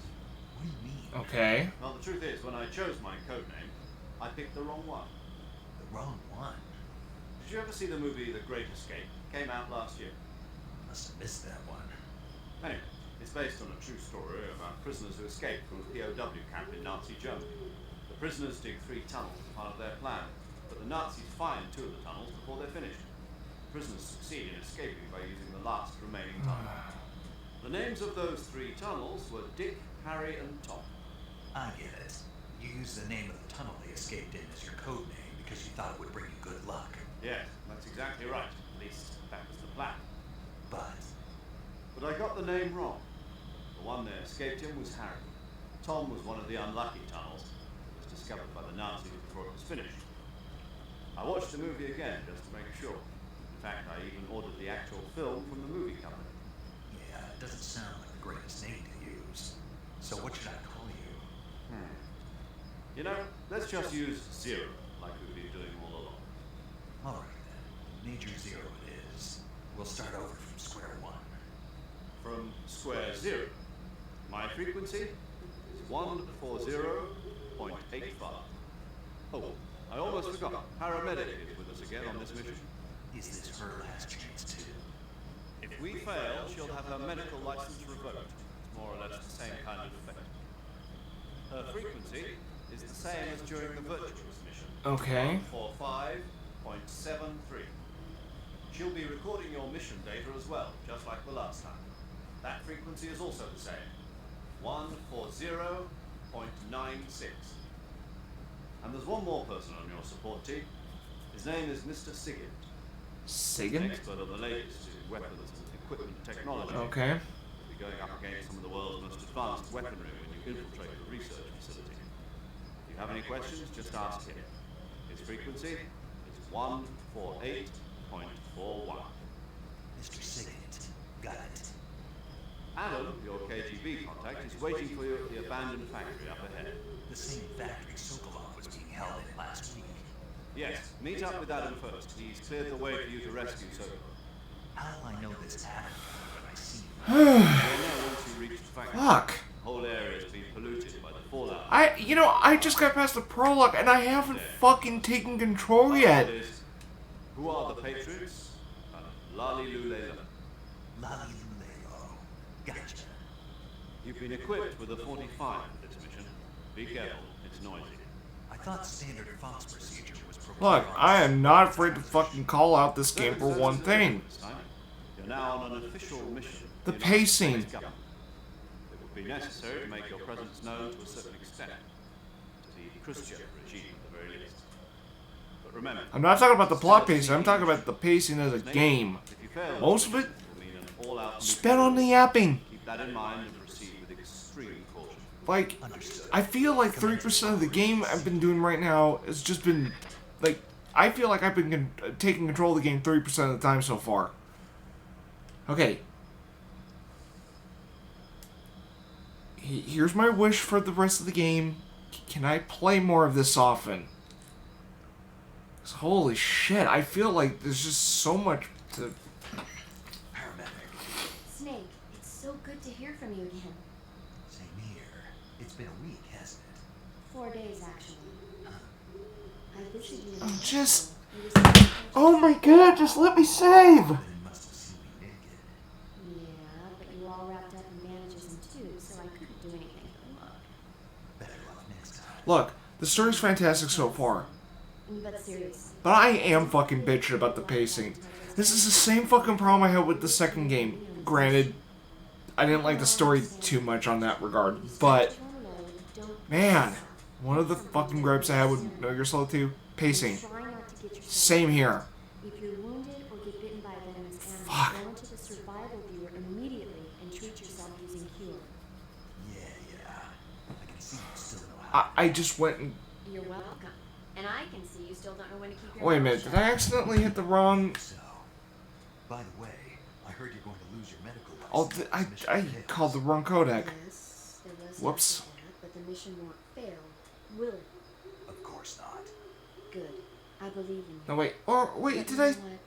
do you mean?
Okay.
Well, the truth is, when I chose my codename, I picked the wrong one.
The wrong one?
Did you ever see the movie The Great Escape? Came out last year.
Must have missed that one.
Anyway, it's based on a true story about prisoners who escaped from a POW camp in Nazi Germany. The prisoners dig 3 tunnels as part of their plan, but the Nazis find 2 of the tunnels before they're finished. The prisoners succeed in escaping by using the last remaining tunnel. The names of those 3 tunnels were Dick, Harry, and Tom.
I get it. You used the name of the tunnel they escaped in as your code name because you thought it would bring you good luck.
Yes, that's exactly right. At least that was the plan.
But
I got the name wrong. The one they escaped in was Harry. Tom was one of the unlucky tunnels that was discovered by the Nazis before it was finished. I watched the movie again just to make sure. In fact, I even ordered the actual film from the movie company.
yeah, it doesn't sound like the greatest name to use. So what should I call you?
You know, let's just use Zero, like we've been doing all along.
All right then. Major Zero it is. We'll start over from square one.
From square 0. My frequency is 140.85. Oh, I almost forgot. Paramedic is with us again on this mission.
Is this her last chance too?
If we fail, she'll have her medical license revoked. It's more or less the same kind of effect. Her frequency is the same as during the Virtuous mission.
Okay.
145.73. She'll be recording your mission data as well, just like the last time. That frequency is also the same. 140.96. And there's one more person on your support team. His name is Mr. Sigint.
Sigint?
An expert on the latest in weapons and equipment technology.
Okay.
He'll be going up against some of the world's most advanced weaponry when you infiltrate the research facility. If you have any questions, just ask him. His frequency is 148.41.
Mr. Sigint. Got it.
Adam, your KGB contact, is waiting for you at the abandoned factory up ahead.
The same factory Sokolov was being held in last week.
Yes, meet up with Adam first. He's cleared the way for you to rescue Sokolov.
How do I know this happened when I see you?
You'll know once you reach the factory.
Fuck.
The whole area has been polluted by the fallout.
I just got past the prologue and I haven't fucking taken control yet.
Who are the Patriots? Lali Lulela.
Lali Luleo. Gotcha.
You've been equipped with a 45 for this mission. Be careful, it's noisy.
I thought standard Fox procedure was
Look, I am not afraid to fucking call out this game for one thing.
You're now on an official mission.
The pacing.
It will be necessary to make your presence known to a certain extent. To the Khrushchev regime at the very least. But remember,
I'm not talking about the plot pacing, I'm talking about the pacing as a game. Most of it spent on the yapping.
keep that in mind and proceed with extreme caution.
Like, I feel like 3% of the game I've been doing right now has just been, like, I feel like I've been taking control of the game 3% of the time so far. Okay. Here's my wish for the rest of the game. Can I play more of this often? 'Cause holy shit, I feel like there's just so much to...
Snake, it's so good to hear from you again.
Same here. It's been a week, hasn't it?
4 days, actually. I visited you in
I'm
the
just...
hospital. You were
Oh my god, just let me save!
Yeah, but you were all wrapped up in bandages and tubes, so I couldn't do anything for the look.
Better luck next time.
Look, the story's fantastic so far.
But serious.
But I am fucking bitching about the pacing. This is the same fucking problem I had with the second game. Granted, I didn't like the story too much on that regard, but... Man, one of the fucking gripes I had with Metal Gear Solid 2, pacing. Same here.
If you're wounded or get bitten by a venomous animal,
Fuck.
go into the survival viewer immediately and treat yourself using cure.
Yeah. I can see you still know how.
I just went and...
You're welcome. And I can see you still don't know when to keep your
Wait a
mouth
minute,
shut.
did I accidentally hit the wrong...
By the way, I heard you're going to lose your medical
Oh, I called the wrong codec.
Yes, there was
Whoops.
that, but the mission won't fail, will it?
Of course not.
Good. I believe in you.
No, wait. Or, wait,
But
did
you
I...
know what?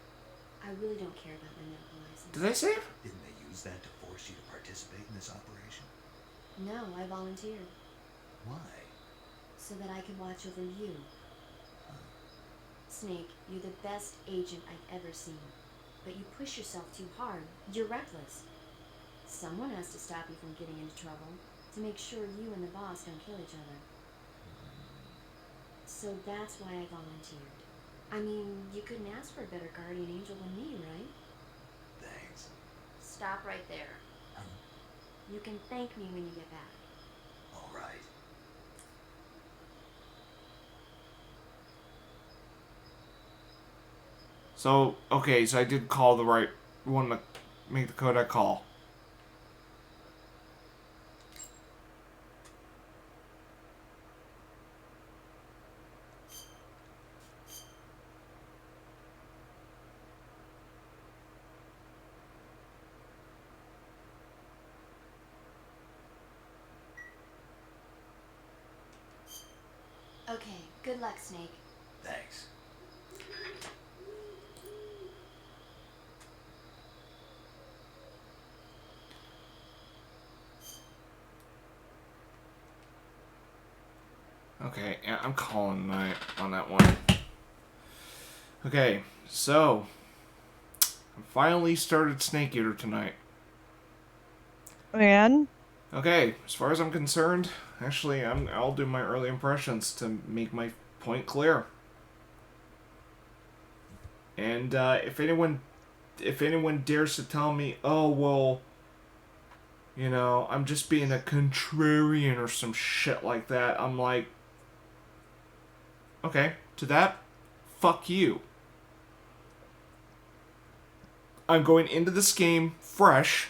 I really don't care about my medical license.
Did I save?
Didn't they use that to force you to participate in this operation?
No, I volunteered.
Why?
So that I could watch over you. Snake, you're the best agent I've ever seen. But you push yourself too hard. You're reckless. Someone has to stop you from getting into trouble, to make sure you and the boss don't kill each other. So that's why I volunteered. I mean, you couldn't ask for a better guardian angel than me, right?
Thanks.
Stop right there. You can thank me when you get back.
All right.
So, okay, so I did call the right one to make the codec call.
Okay, good luck, Snake.
Thanks.
Okay, yeah, I'm calling my on that one. Okay, so I finally started Snake Eater tonight.
And
Okay, as far as I'm concerned, actually, I'll do my early impressions to make my point clear. And if anyone dares to tell me, oh well, you know, I'm just being a contrarian or some shit like that, I'm like, okay, to that, fuck you. I'm going into this game fresh,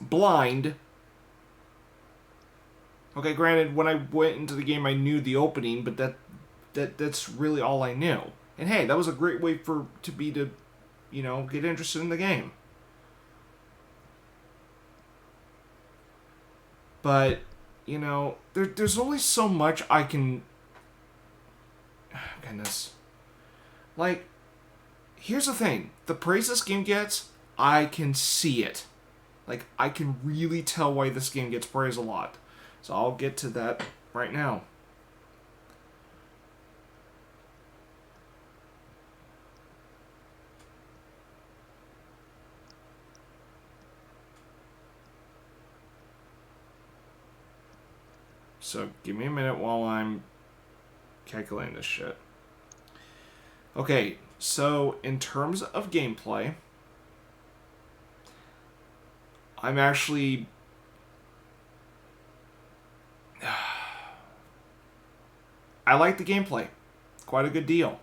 blind. Okay, granted, when I went into the game, I knew the opening, but that's really all I knew. And hey, that was a great way to you know, get interested in the game. But, you know, there's only so much I can... Goodness. Like, here's the thing. The praise this game gets, I can see it. Like, I can really tell why this game gets praised a lot. So I'll get to that right now. So give me a minute while I'm calculating this shit. Okay, so in terms of gameplay, I'm actually... I like the gameplay. Quite a good deal.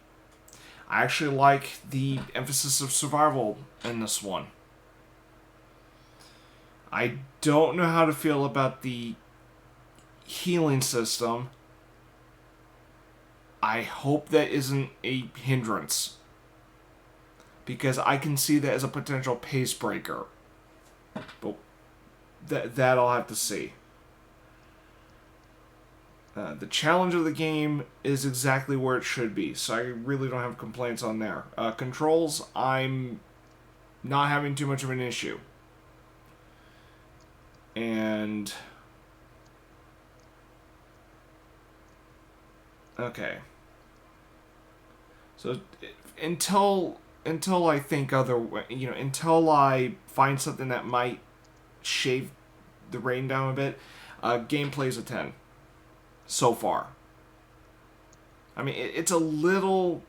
I actually like the emphasis of survival in this one. I don't know how to feel about the healing system. I hope that isn't a hindrance, because I can see that as a potential pace breaker. But that I'll have to see. The challenge of the game is exactly where it should be, so I really don't have complaints on there. Controls, I'm not having too much of an issue. And... okay. So until I think until I find something that might shave the rating down a bit, gameplay's a 10 so far. I mean, it's a little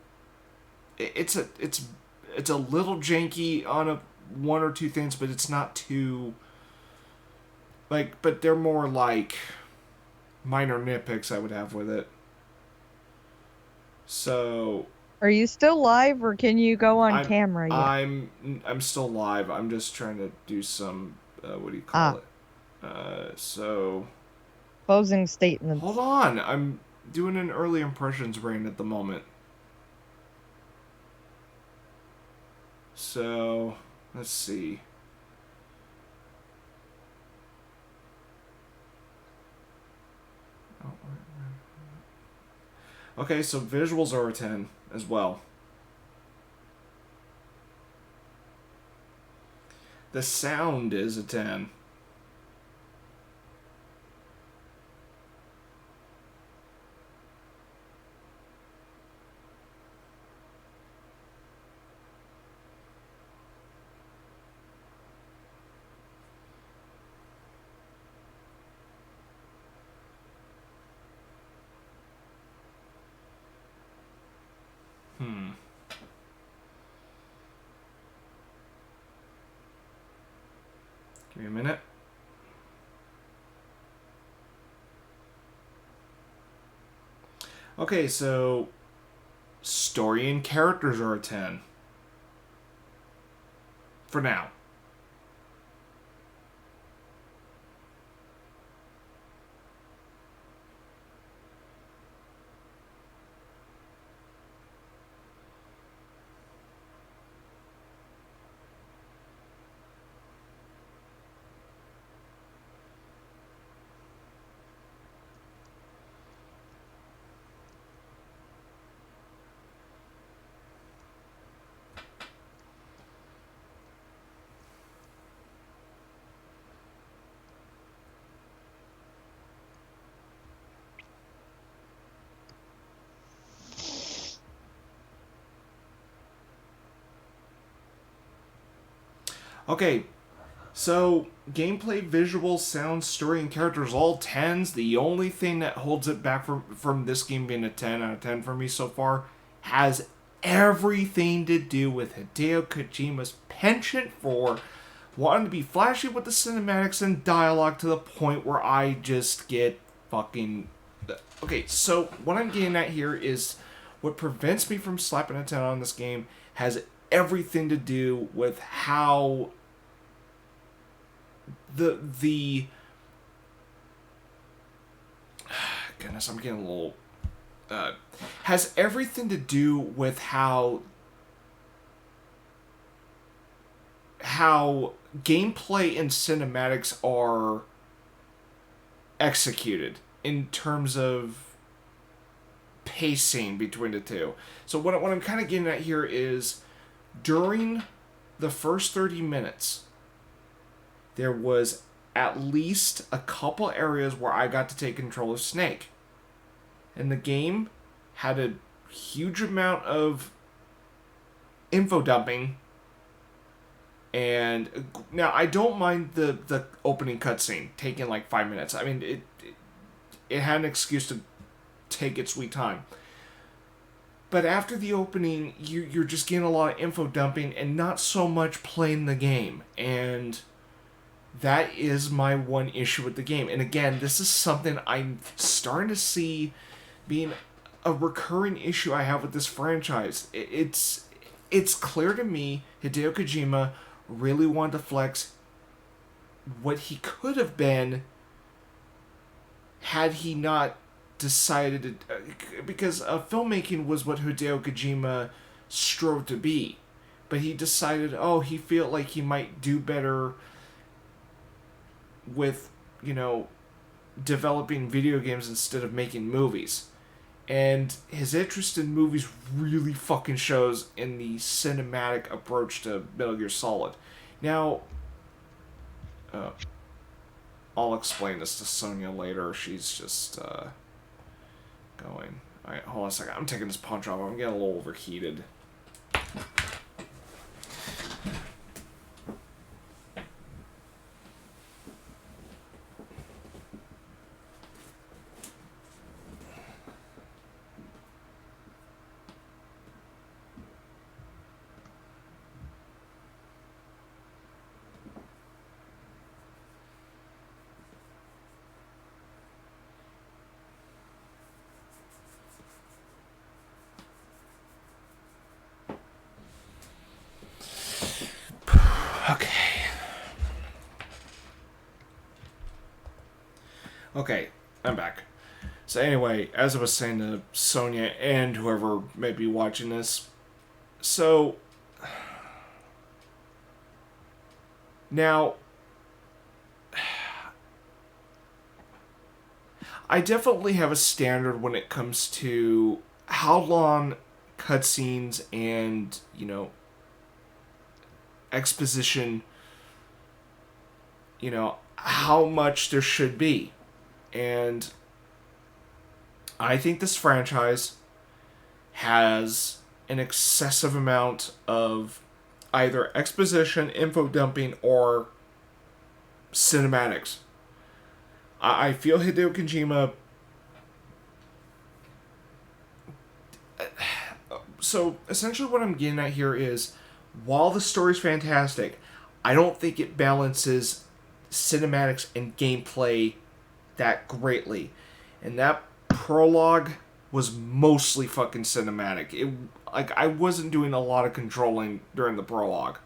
janky on one or two things, but it's not too but they're more like minor nitpicks I would have with it. So,
are you still live, or can you go on camera yet?
I'm still live. I'm just trying to do some what do you call it? So,
closing statements.
Hold on, I'm doing an early impressions rating at the moment. So, let's see. Okay, so visuals are a 10 as well. The sound is a 10. Give me a minute. Okay, so story and characters are a 10. For now. Okay, so gameplay, visuals, sound, story, and characters all 10s. The only thing that holds it back from this game being a 10 out of 10 for me so far has everything to do with Hideo Kojima's penchant for wanting to be flashy with the cinematics and dialogue to the point where I just get fucking... Okay, so what I'm getting at here is what prevents me from slapping a 10 on this game has everything to do with how the goodness, I'm getting a little has everything to do with how gameplay and cinematics are executed in terms of pacing between the two. So what I'm kind of getting at here is during the first 30 minutes, there was at least a couple areas where I got to take control of Snake. And the game had a huge amount of info dumping. And now I don't mind the opening cutscene taking like 5 minutes. I mean, it had an excuse to take its sweet time. But after the opening, you're just getting a lot of info dumping and not so much playing the game. And that is my one issue with the game. And again, this is something I'm starting to see being a recurring issue I have with this franchise. It's clear to me Hideo Kojima really wanted to flex what he could have been had he not decided to, because filmmaking was what Hideo Kojima strove to be, but he decided, he felt like he might do better with, developing video games instead of making movies. And his interest in movies really fucking shows in the cinematic approach to Metal Gear Solid. Now, I'll explain this to Sonya later. She's just going. Alright, hold on a second. I'm taking this punch off. I'm getting a little overheated. Okay, I'm back. So anyway, as I was saying to Sonya and whoever may be watching this, so now I definitely have a standard when it comes to how long cutscenes and, exposition, how much there should be. And I think this franchise has an excessive amount of either exposition, info dumping, or cinematics. I feel Hideo Kojima... So, essentially what I'm getting at here is, while the story's fantastic, I don't think it balances cinematics and gameplay that greatly. And that prologue was mostly fucking cinematic. I wasn't doing a lot of controlling during the prologue.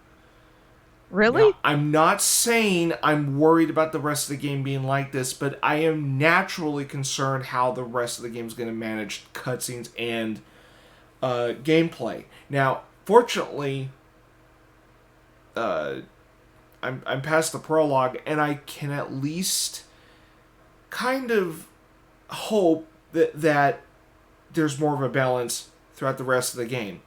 Really?
Now, I'm not saying I'm worried about the rest of the game being like this, but I am naturally concerned how the rest of the game is going to manage cutscenes and gameplay. Now, fortunately, I'm past the prologue, and I can at least kind of hope that there's more of a balance throughout the rest of the game.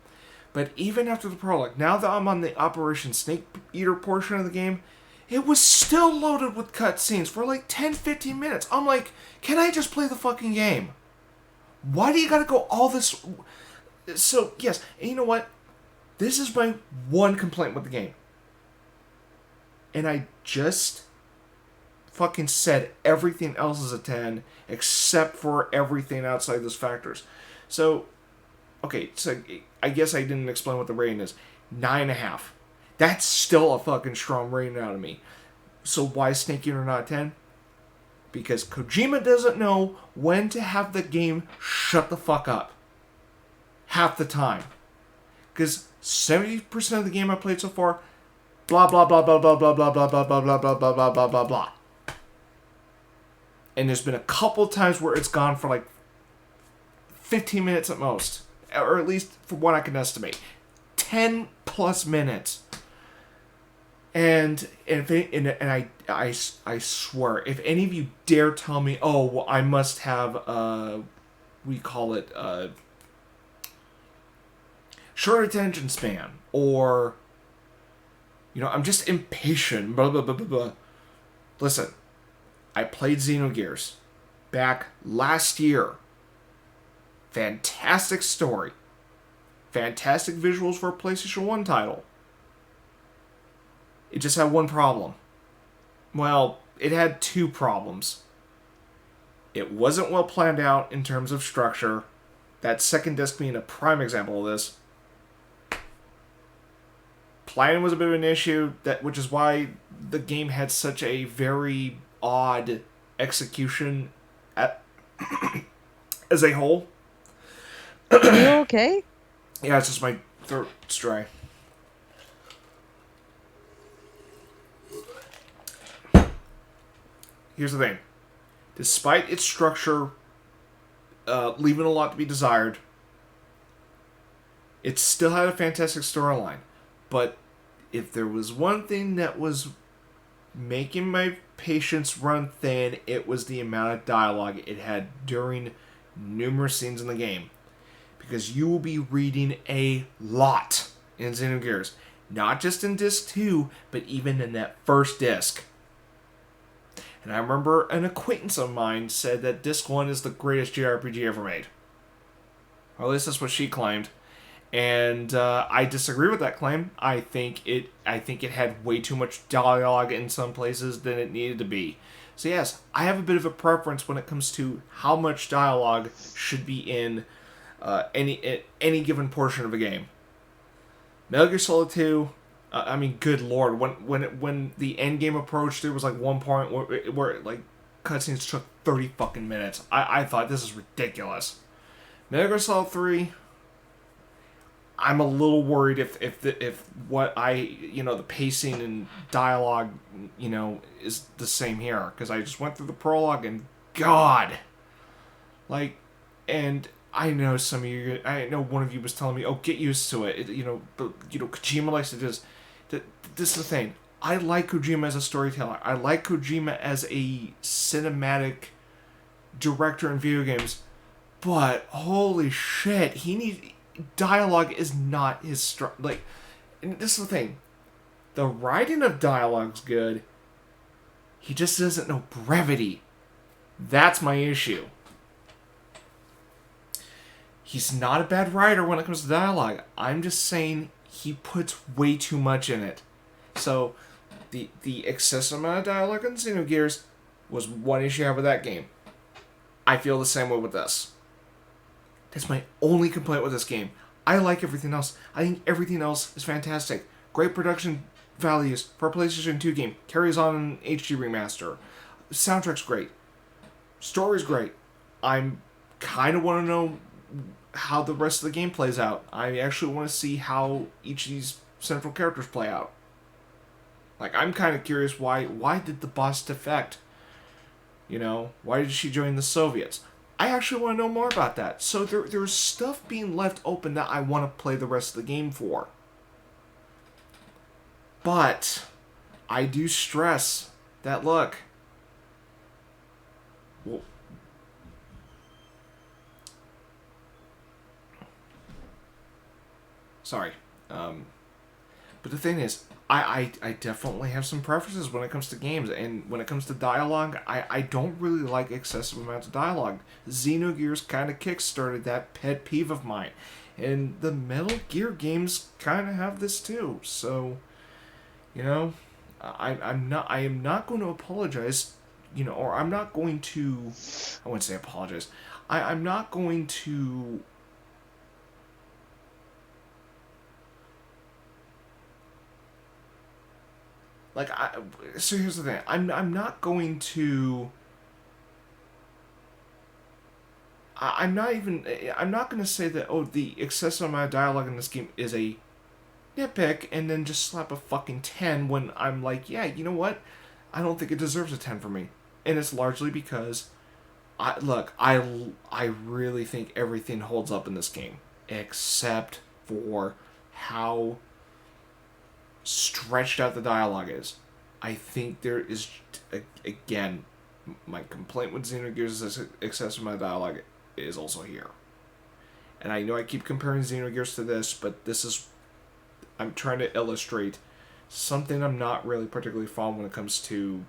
But even after the prologue, now that I'm on the Operation Snake Eater portion of the game, it was still loaded with cutscenes for like 10-15 minutes. I'm like, can I just play the fucking game? Why do you gotta go all this... So, yes, and you know what? This is my one complaint with the game. And I just fucking said everything else is a 10, except for everything outside those factors. So, okay, so I guess I didn't explain what the rating is. 9.5. That's still a fucking strong rating out of me. So why is Snake Eater not 10? Because Kojima doesn't know when to have the game shut the fuck up. Half the time. Because 70% of the game I played so far, blah blah blah blah blah blah blah blah blah blah blah blah blah blah blah blah blah. And there's been a couple times where it's gone for like 15 minutes at most. Or at least from what I can estimate. 10 plus minutes. And I swear, if any of you dare tell me, oh, well, I must have, we call it, short attention span, or, you know, I'm just impatient, blah, blah, blah, blah, blah. Listen, I played Xenogears back last year. Fantastic story. Fantastic visuals for a PlayStation 1 title. It just had one problem. Well, it had two problems. It wasn't well planned out in terms of structure. That second disc being a prime example of this. Planning was a bit of an issue, which is why the game had such a very odd execution as a whole.
You okay?
Yeah, it's just my throat's dry. Here's the thing. Despite its structure leaving a lot to be desired, it still had a fantastic storyline. But if there was one thing that was making my patience run thin, it was the amount of dialogue it had during numerous scenes in the game. Because you will be reading a lot in Xenogears. Not just in Disc 2, but even in that first disc. And I remember an acquaintance of mine said that Disc 1 is the greatest JRPG ever made. Or at least that's what she claimed. And I disagree with that claim. I think it had way too much dialogue in some places than it needed to be. So yes, I have a bit of a preference when it comes to how much dialogue should be in any given portion of a game. Metal Gear Solid 2, I mean, good lord, when the end game approached, there was like one point where like cutscenes took 30 fucking minutes. I thought this is ridiculous. Metal Gear Solid 3, I'm a little worried if what the pacing and dialogue, is the same here, because I just went through the prologue and God, and I know some of you, I know one of you was telling me, oh, get used to it. Kojima likes to do this. This is the thing. I like Kojima as a storyteller. I like Kojima as a cinematic director in video games. But, holy shit, dialogue is not his and this is the thing. The writing of dialogue's good. He just doesn't know brevity. That's my issue. He's not a bad writer when it comes to dialogue. I'm just saying he puts way too much in it. So, the excessive amount of dialogue in Xenogears was one issue I have with that game. I feel the same way with this. That's my only complaint with this game. I like everything else. I think everything else is fantastic. Great production values for a PlayStation 2 game. Carries on an HD remaster. Soundtrack's great. Story's great. I'm kind of want to know how the rest of the game plays out. I actually want to see how each of these central characters play out. I'm kind of curious why did the boss defect? Why did she join the Soviets? I actually want to know more about that. So there's stuff being left open that I want to play the rest of the game for. But I do stress that, look, well, sorry. But the thing is, I definitely have some preferences when it comes to games, and when it comes to dialogue, I don't really like excessive amounts of dialogue. Xenogears kind of kickstarted that pet peeve of mine, and the Metal Gear games kind of have this too. So, I am not going to apologize, or I'm not going to, I wouldn't say apologize. I'm not going to. So here's the thing. I'm not going to. I'm not going to say that, the excessive amount of dialogue in this game is a nitpick, and then just slap a fucking 10 when I'm like, yeah, you know what? I don't think it deserves a 10 for me. And it's largely because, I really think everything holds up in this game, except for how stretched out the dialogue is. I think there is, again, my complaint with Xenogears is excessive amount of dialogue is also here. And I know I keep comparing Xenogears to this, but this is... I'm trying to illustrate something I'm not really particularly fond when it comes to,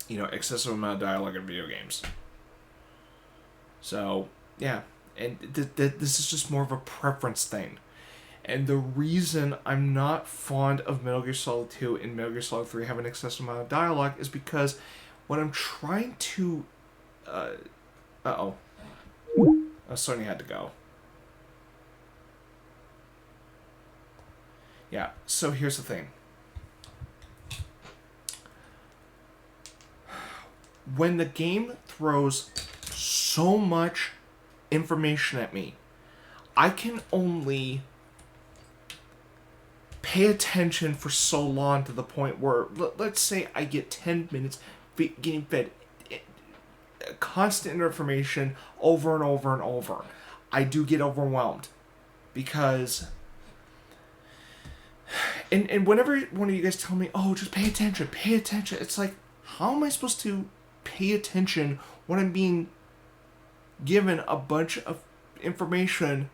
you know, excessive amount of dialogue in video games. So, yeah. And this is just more of a preference thing. And the reason I'm not fond of Metal Gear Solid 2 and Metal Gear Solid 3 having an excessive amount of dialogue is because when I'm trying to... Uh-oh. Sony had to go. Yeah, so here's the thing. When the game throws so much information at me, I can only pay attention for so long to the point where, let's say I get 10 minutes getting fed constant information over and over and over. I do get overwhelmed because... And whenever one of you guys tell me, oh, just pay attention, it's like, how am I supposed to pay attention when I'm being given a bunch of information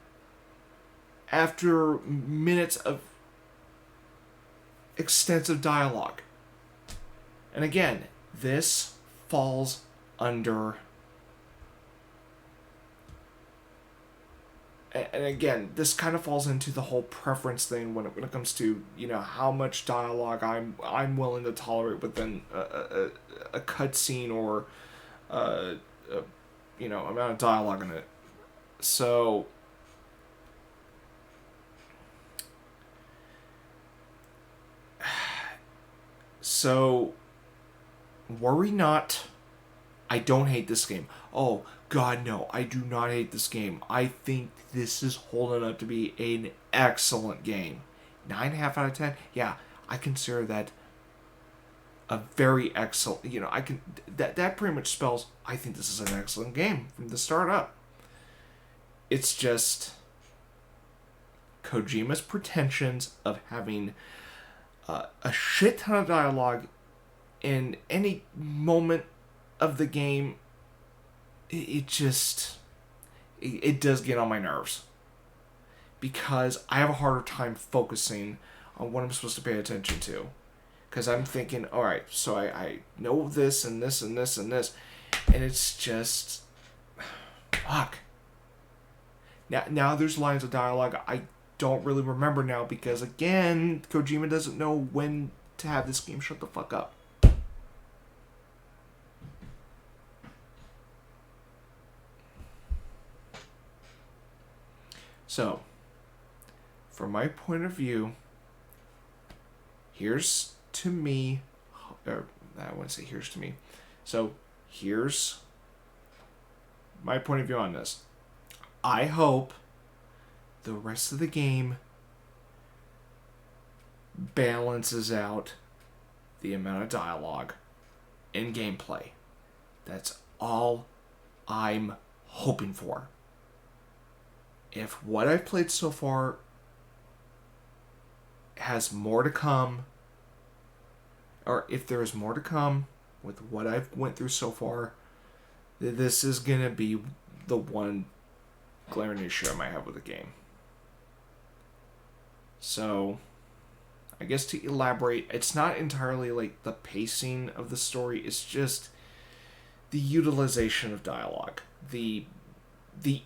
after minutes of extensive dialogue? And again, this falls under... And again, this kind of falls into the whole preference thing when it comes to, you know, how much dialogue I'm willing to tolerate within a cutscene or you know, amount of dialogue in it. So worry not. I don't hate this game. Oh, God, no. I do not hate this game. I think this is holding up to be an excellent game. 9.5 out of 10? Yeah, I consider that a very excellent... You know, I can... That pretty much spells, I think this is an excellent game from the start up. It's just... Kojima's pretensions of having a shit ton of dialogue in any moment of the game, it just... It does get on my nerves. Because I have a harder time focusing on what I'm supposed to pay attention to. Because I'm thinking, alright, so I know this and this and this and this. And it's just... Fuck. Now there's lines of dialogue I don't really remember now because, again, Kojima doesn't know when to have this game shut the fuck up. So, from my point of view, here's to me, or I wouldn't say here's to me. So, here's my point of view on this. I hope the rest of the game balances out the amount of dialogue and gameplay. That's all I'm hoping for. If what I've played so far has more to come, or if there is more to come with what I've went through so far, this is going to be the one glaring issue I might have with the game. So, I guess to elaborate, it's not entirely like the pacing of the story, it's just the utilization of dialogue. The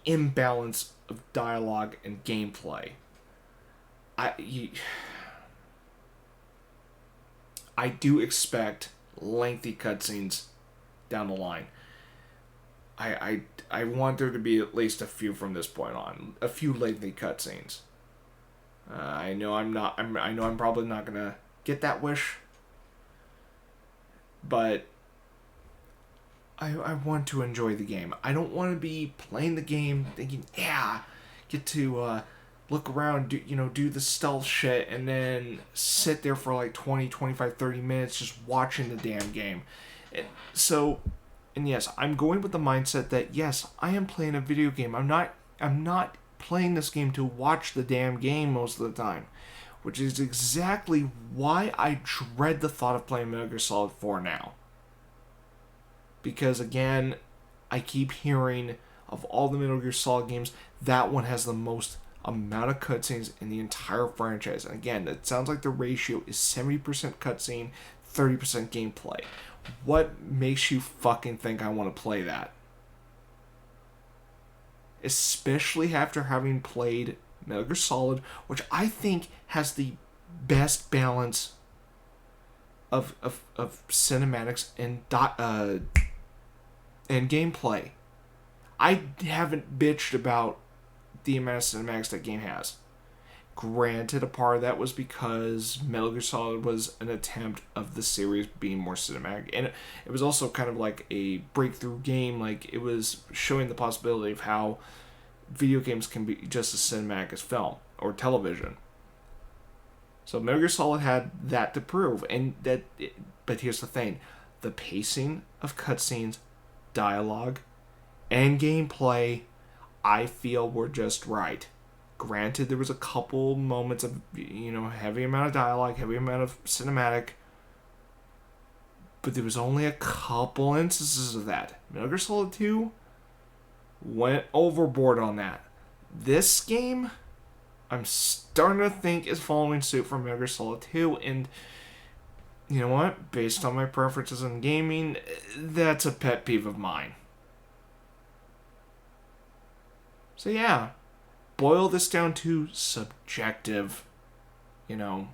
imbalance of dialogue and gameplay. I do expect lengthy cutscenes down the line. I want there to be at least a few from this point on. A few lengthy cutscenes. I know I'm probably not gonna get that wish, but I want to enjoy the game. I don't want to be playing the game thinking, yeah, get to look around, do the stealth shit, and then sit there for like 20, 25, 30 minutes just watching the damn game. And yes, I'm going with the mindset that, yes, I am playing a video game. I'm not playing this game to watch the damn game most of the time, which is exactly why I dread the thought of playing Metal Gear Solid 4 now. Because, again, I keep hearing, of all the Metal Gear Solid games, that one has the most amount of cutscenes in the entire franchise. And again, it sounds like the ratio is 70% cutscene, 30% gameplay. What makes you fucking think I want to play that? Especially after having played Metal Gear Solid, which I think has the best balance of cinematics and gameplay. I haven't bitched about the amount of cinematics that game has. Granted, a part of that was because Metal Gear Solid was an attempt of the series being more cinematic, and it was also kind of like a breakthrough game. Like, it was showing the possibility of how video games can be just as cinematic as film or television. So Metal Gear Solid had that to prove, but here's the thing: the pacing of cutscenes, dialogue, and gameplay, I feel were just right. Granted, there was a couple moments of, heavy amount of dialogue, heavy amount of cinematic, but there was only a couple instances of that. Metal Gear Solid 2 went overboard on that. This game, I'm starting to think, is following suit from Metal Gear Solid 2, and you know what? Based on my preferences in gaming, that's a pet peeve of mine. So yeah, boil this down to subjective, a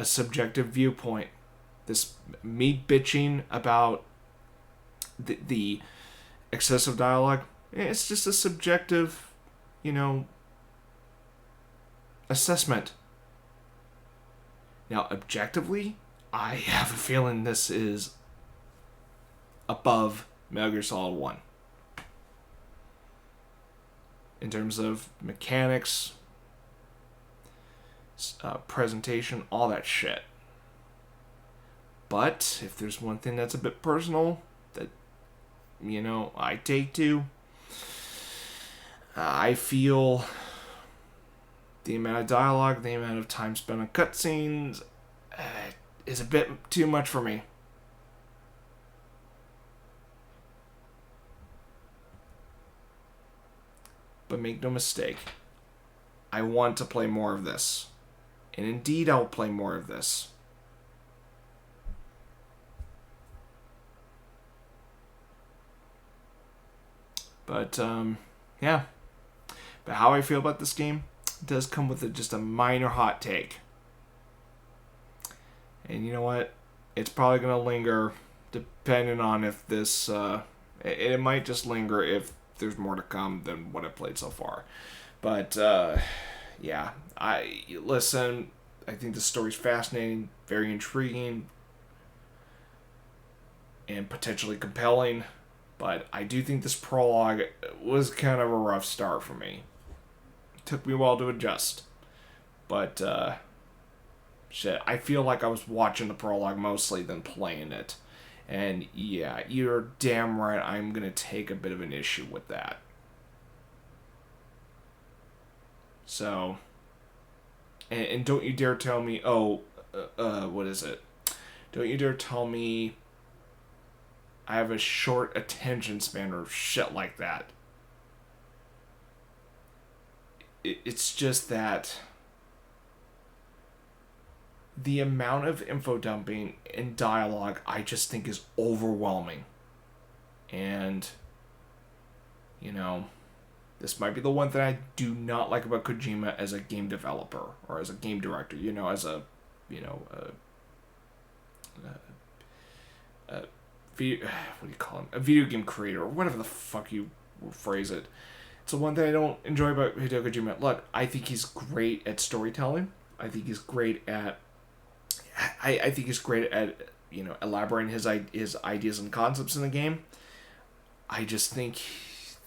subjective viewpoint. This me bitching about the excessive dialogue, it's just a subjective, assessment. Now, objectively, I have a feeling this is above Metal Gear Solid 1. In terms of mechanics, presentation, all that shit. But if there's one thing that's a bit personal that, I take to, I feel the amount of dialogue, the amount of time spent on cutscenes is a bit too much for me. But make no mistake, I want to play more of this. And indeed, I'll play more of this. But, yeah. But how I feel about this game does come with just a minor hot take. And you know what? It's probably going to linger depending on if this... it might just linger if there's more to come than what I've played so far. But, yeah. I think the story's fascinating, very intriguing, and potentially compelling. But I do think this prologue was kind of a rough start for me. It took me a while to adjust. But, shit, I feel like I was watching the prologue mostly than playing it. And yeah, you're damn right I'm going to take a bit of an issue with that. So, and don't you dare tell me, what is it? Don't you dare tell me I have a short attention span or shit like that. It's just that the amount of info dumping and dialogue I just think is overwhelming. And, this might be the one thing I do not like about Kojima as a game developer or as a game director, as a, what do you call him? A video game creator, or whatever the fuck you phrase it. It's the one thing I don't enjoy about Hideo Kojima. Look, I think he's great at storytelling. I think he's great at elaborating his ideas and concepts in the game. I just think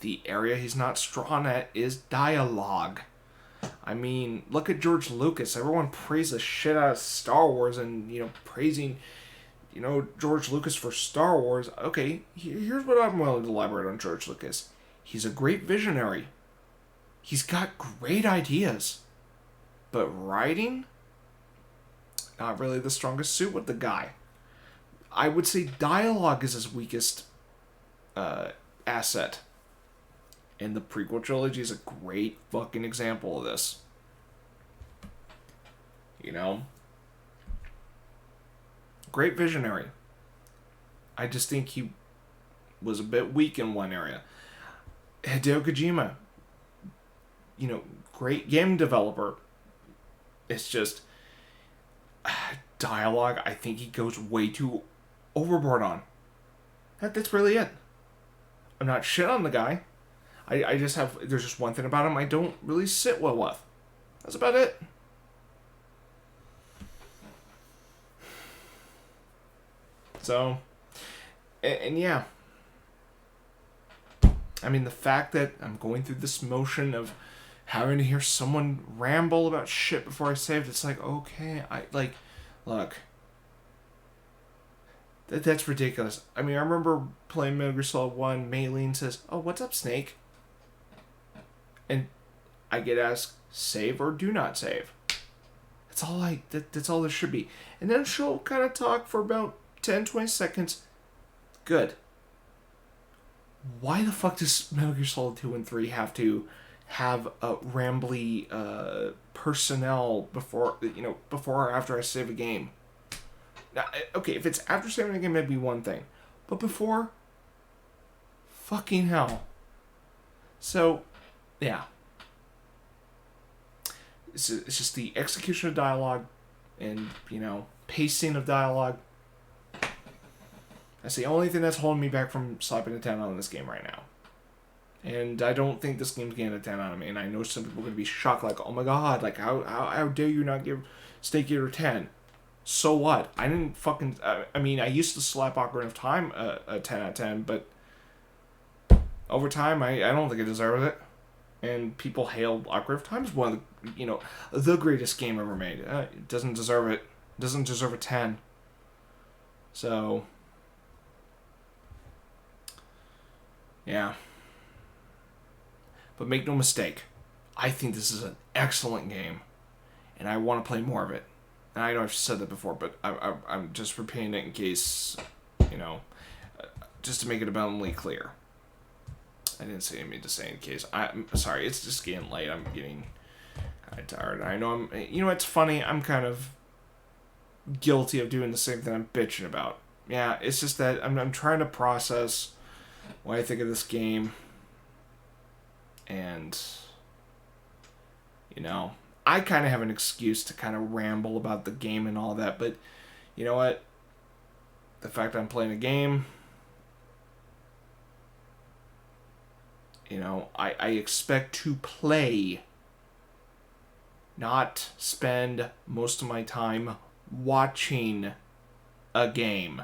the area he's not strong at is dialogue. I mean, look at George Lucas. Everyone praised the shit out of Star Wars and, praising, George Lucas for Star Wars. Okay, here's what I'm willing to elaborate on George Lucas. He's a great visionary. He's got great ideas. But writing? Not really the strongest suit with the guy. I would say dialogue is his weakest asset. And the prequel trilogy is a great fucking example of this. You know? Great visionary. I just think he was a bit weak in one area. Hideo Kojima, you know, great game developer. It's just dialogue, I think he goes way too overboard on. That's really it. I'm not shit on the guy. I just have, there's just one thing about him I don't really sit well with. That's about it. So, and yeah. I mean, the fact that I'm going through this motion of having to hear someone ramble about shit before I saved, it's like, okay, look. That's ridiculous. I mean, I remember playing Metal Gear Solid 1, Maylene says, "Oh, what's up, Snake?" And I get asked, save or do not save. That's all there should be. And then she'll kind of talk for about 10, 20 seconds. Good. Why the fuck does Metal Gear Solid 2 and 3 have to have a rambly personnel before or after I save a game? Now, okay, if it's after saving a game, that'd be one thing. But before? Fucking hell. So, yeah. It's just the execution of dialogue and, pacing of dialogue. That's the only thing that's holding me back from slapping a 10 on this game right now. And I don't think this game's getting a 10 out of me. And I know some people are going to be shocked, like, oh my god, like, how dare you not give Snake Eater a 10? So what? I didn't fucking... I mean, I used to slap Ocarina of Time a 10 out of 10, but over time, I don't think it deserves it. And people hailed Ocarina of Time as one of the, the greatest game ever made. It doesn't deserve it. It doesn't deserve a 10. So... yeah. But make no mistake, I think this is an excellent game, and I want to play more of it. And I know I've said that before, but I'm just repeating it in case, just to make it abundantly clear. I didn't say anything to say in case. I'm sorry, it's just getting late. I'm getting kind of tired. I know it's funny, I'm kind of guilty of doing the same thing I'm bitching about. Yeah, it's just that I'm trying to process what I think of this game, and I kind of have an excuse to kind of ramble about the game and all that, but you know what, the fact I'm playing a game, I expect to play, not spend most of my time watching a game.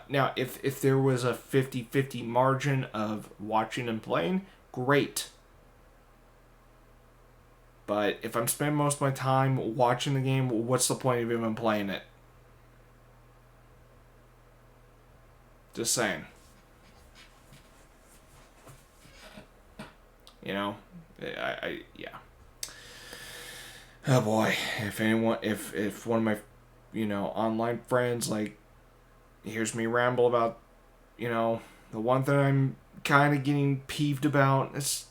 Now, if there was a 50-50 margin of watching and playing, great. But if I'm spending most of my time watching the game, what's the point of even playing it? Just saying. Yeah. Oh boy, if one of my, online friends, hears me ramble about, the one thing I'm kind of getting peeved about, it's,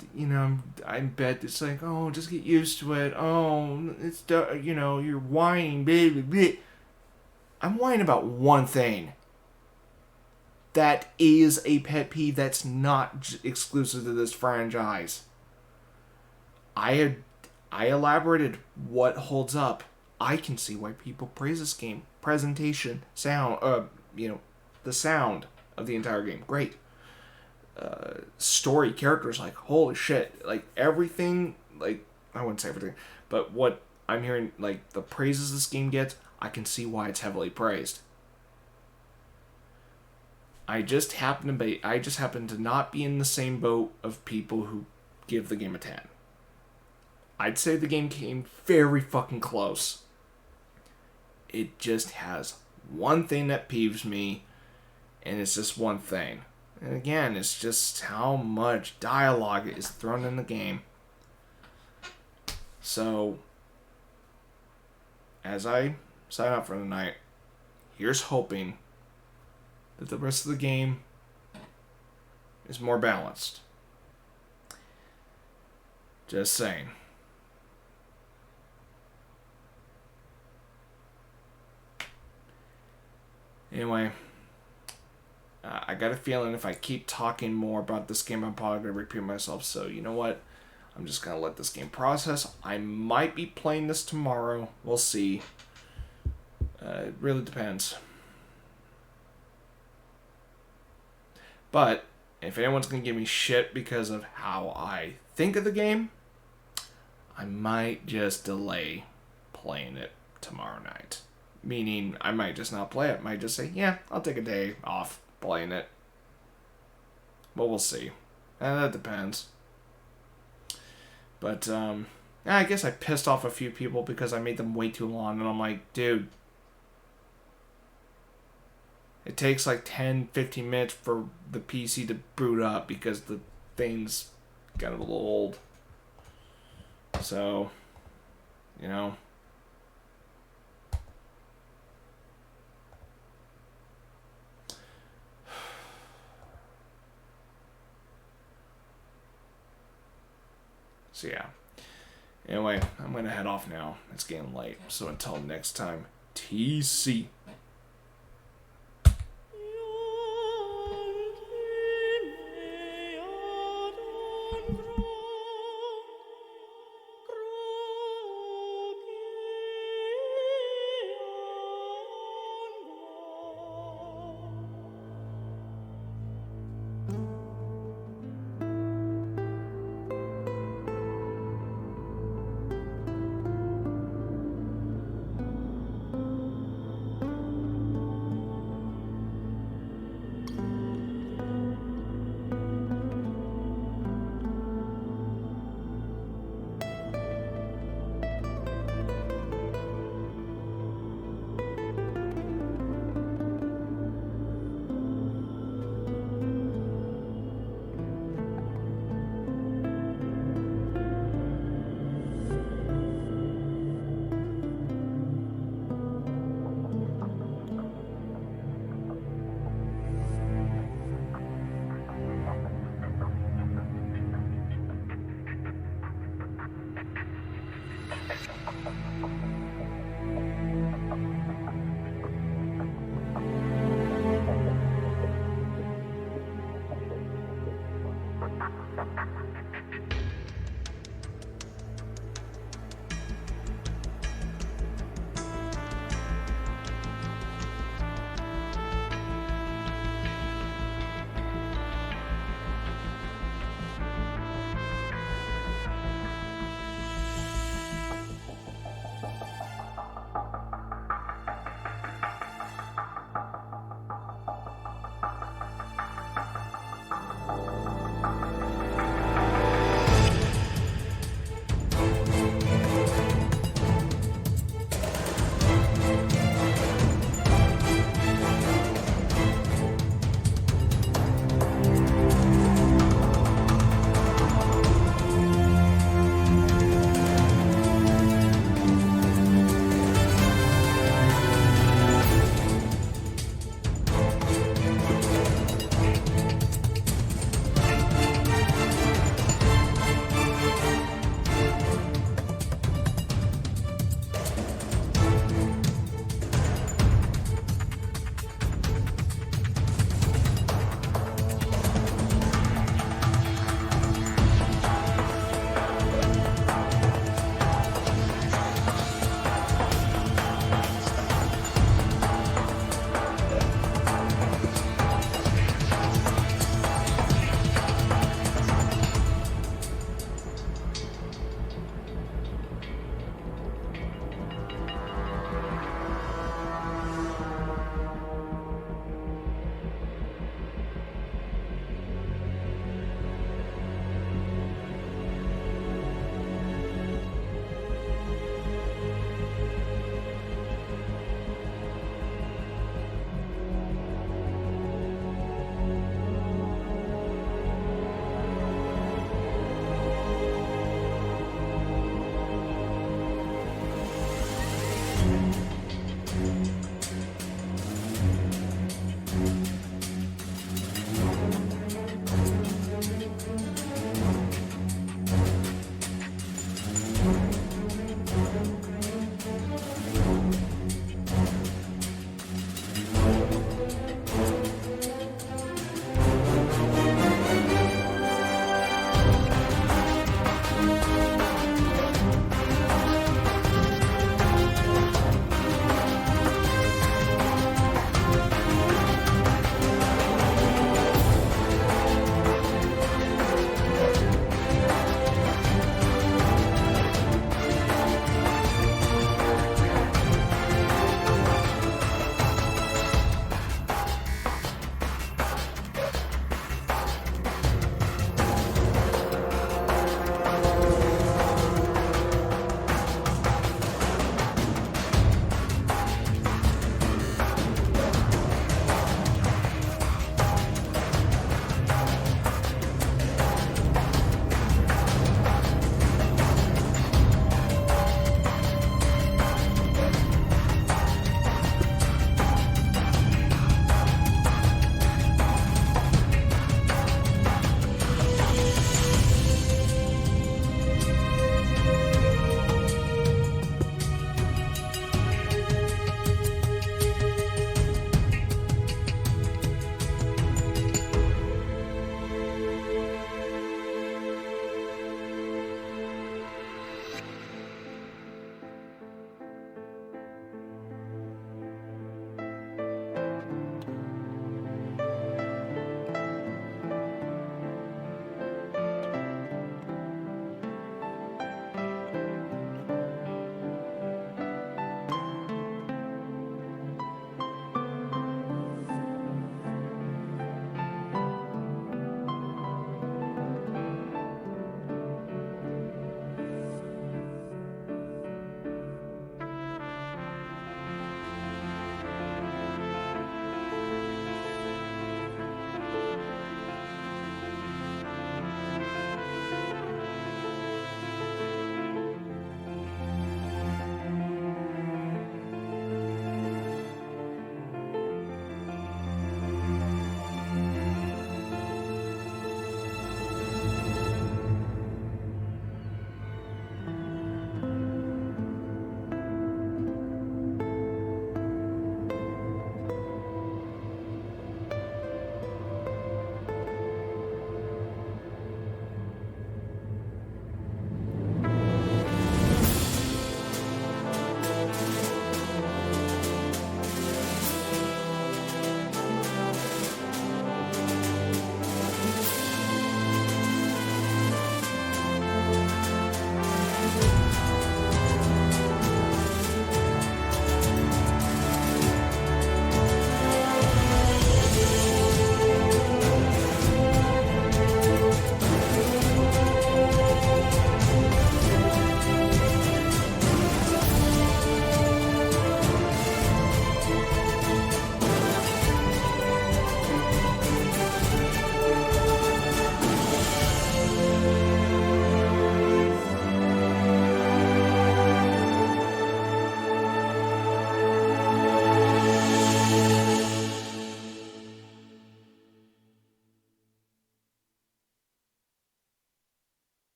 I bet it's like, oh, just get used to it. Oh, it's, you're whining, baby. I'm whining about one thing. That is a pet peeve that's not exclusive to this franchise. I elaborated what holds up. I can see why people praise this game. Presentation, sound, the sound of the entire game, great. Story, characters, holy shit, everything, I wouldn't say everything, but what I'm hearing, the praises this game gets, I can see why it's heavily praised. I just happen to not be in the same boat of people who give the game a 10. I'd say the game came very fucking close. It just has one thing that peeves me, and it's just one thing. And again, it's just how much dialogue is thrown in the game. So, as I sign up for the night, here's hoping that the rest of the game is more balanced. Just saying. Anyway, I got a feeling if I keep talking more about this game, I'm probably going to repeat myself. So, you know what? I'm just going to let this game process. I might be playing this tomorrow. We'll see. It really depends. But if anyone's going to give me shit because of how I think of the game, I might just delay playing it tomorrow night. Meaning, I might just not play it. I might just say, yeah, I'll take a day off playing it. But we'll see. That depends. But, I guess I pissed off a few people because I made them wait too long. And I'm like, dude, it takes like 10, 15 minutes for the PC to boot up because the thing's got a little old. So, you know. So yeah. Anyway, I'm going to head off now. It's getting late. So until next time, TC.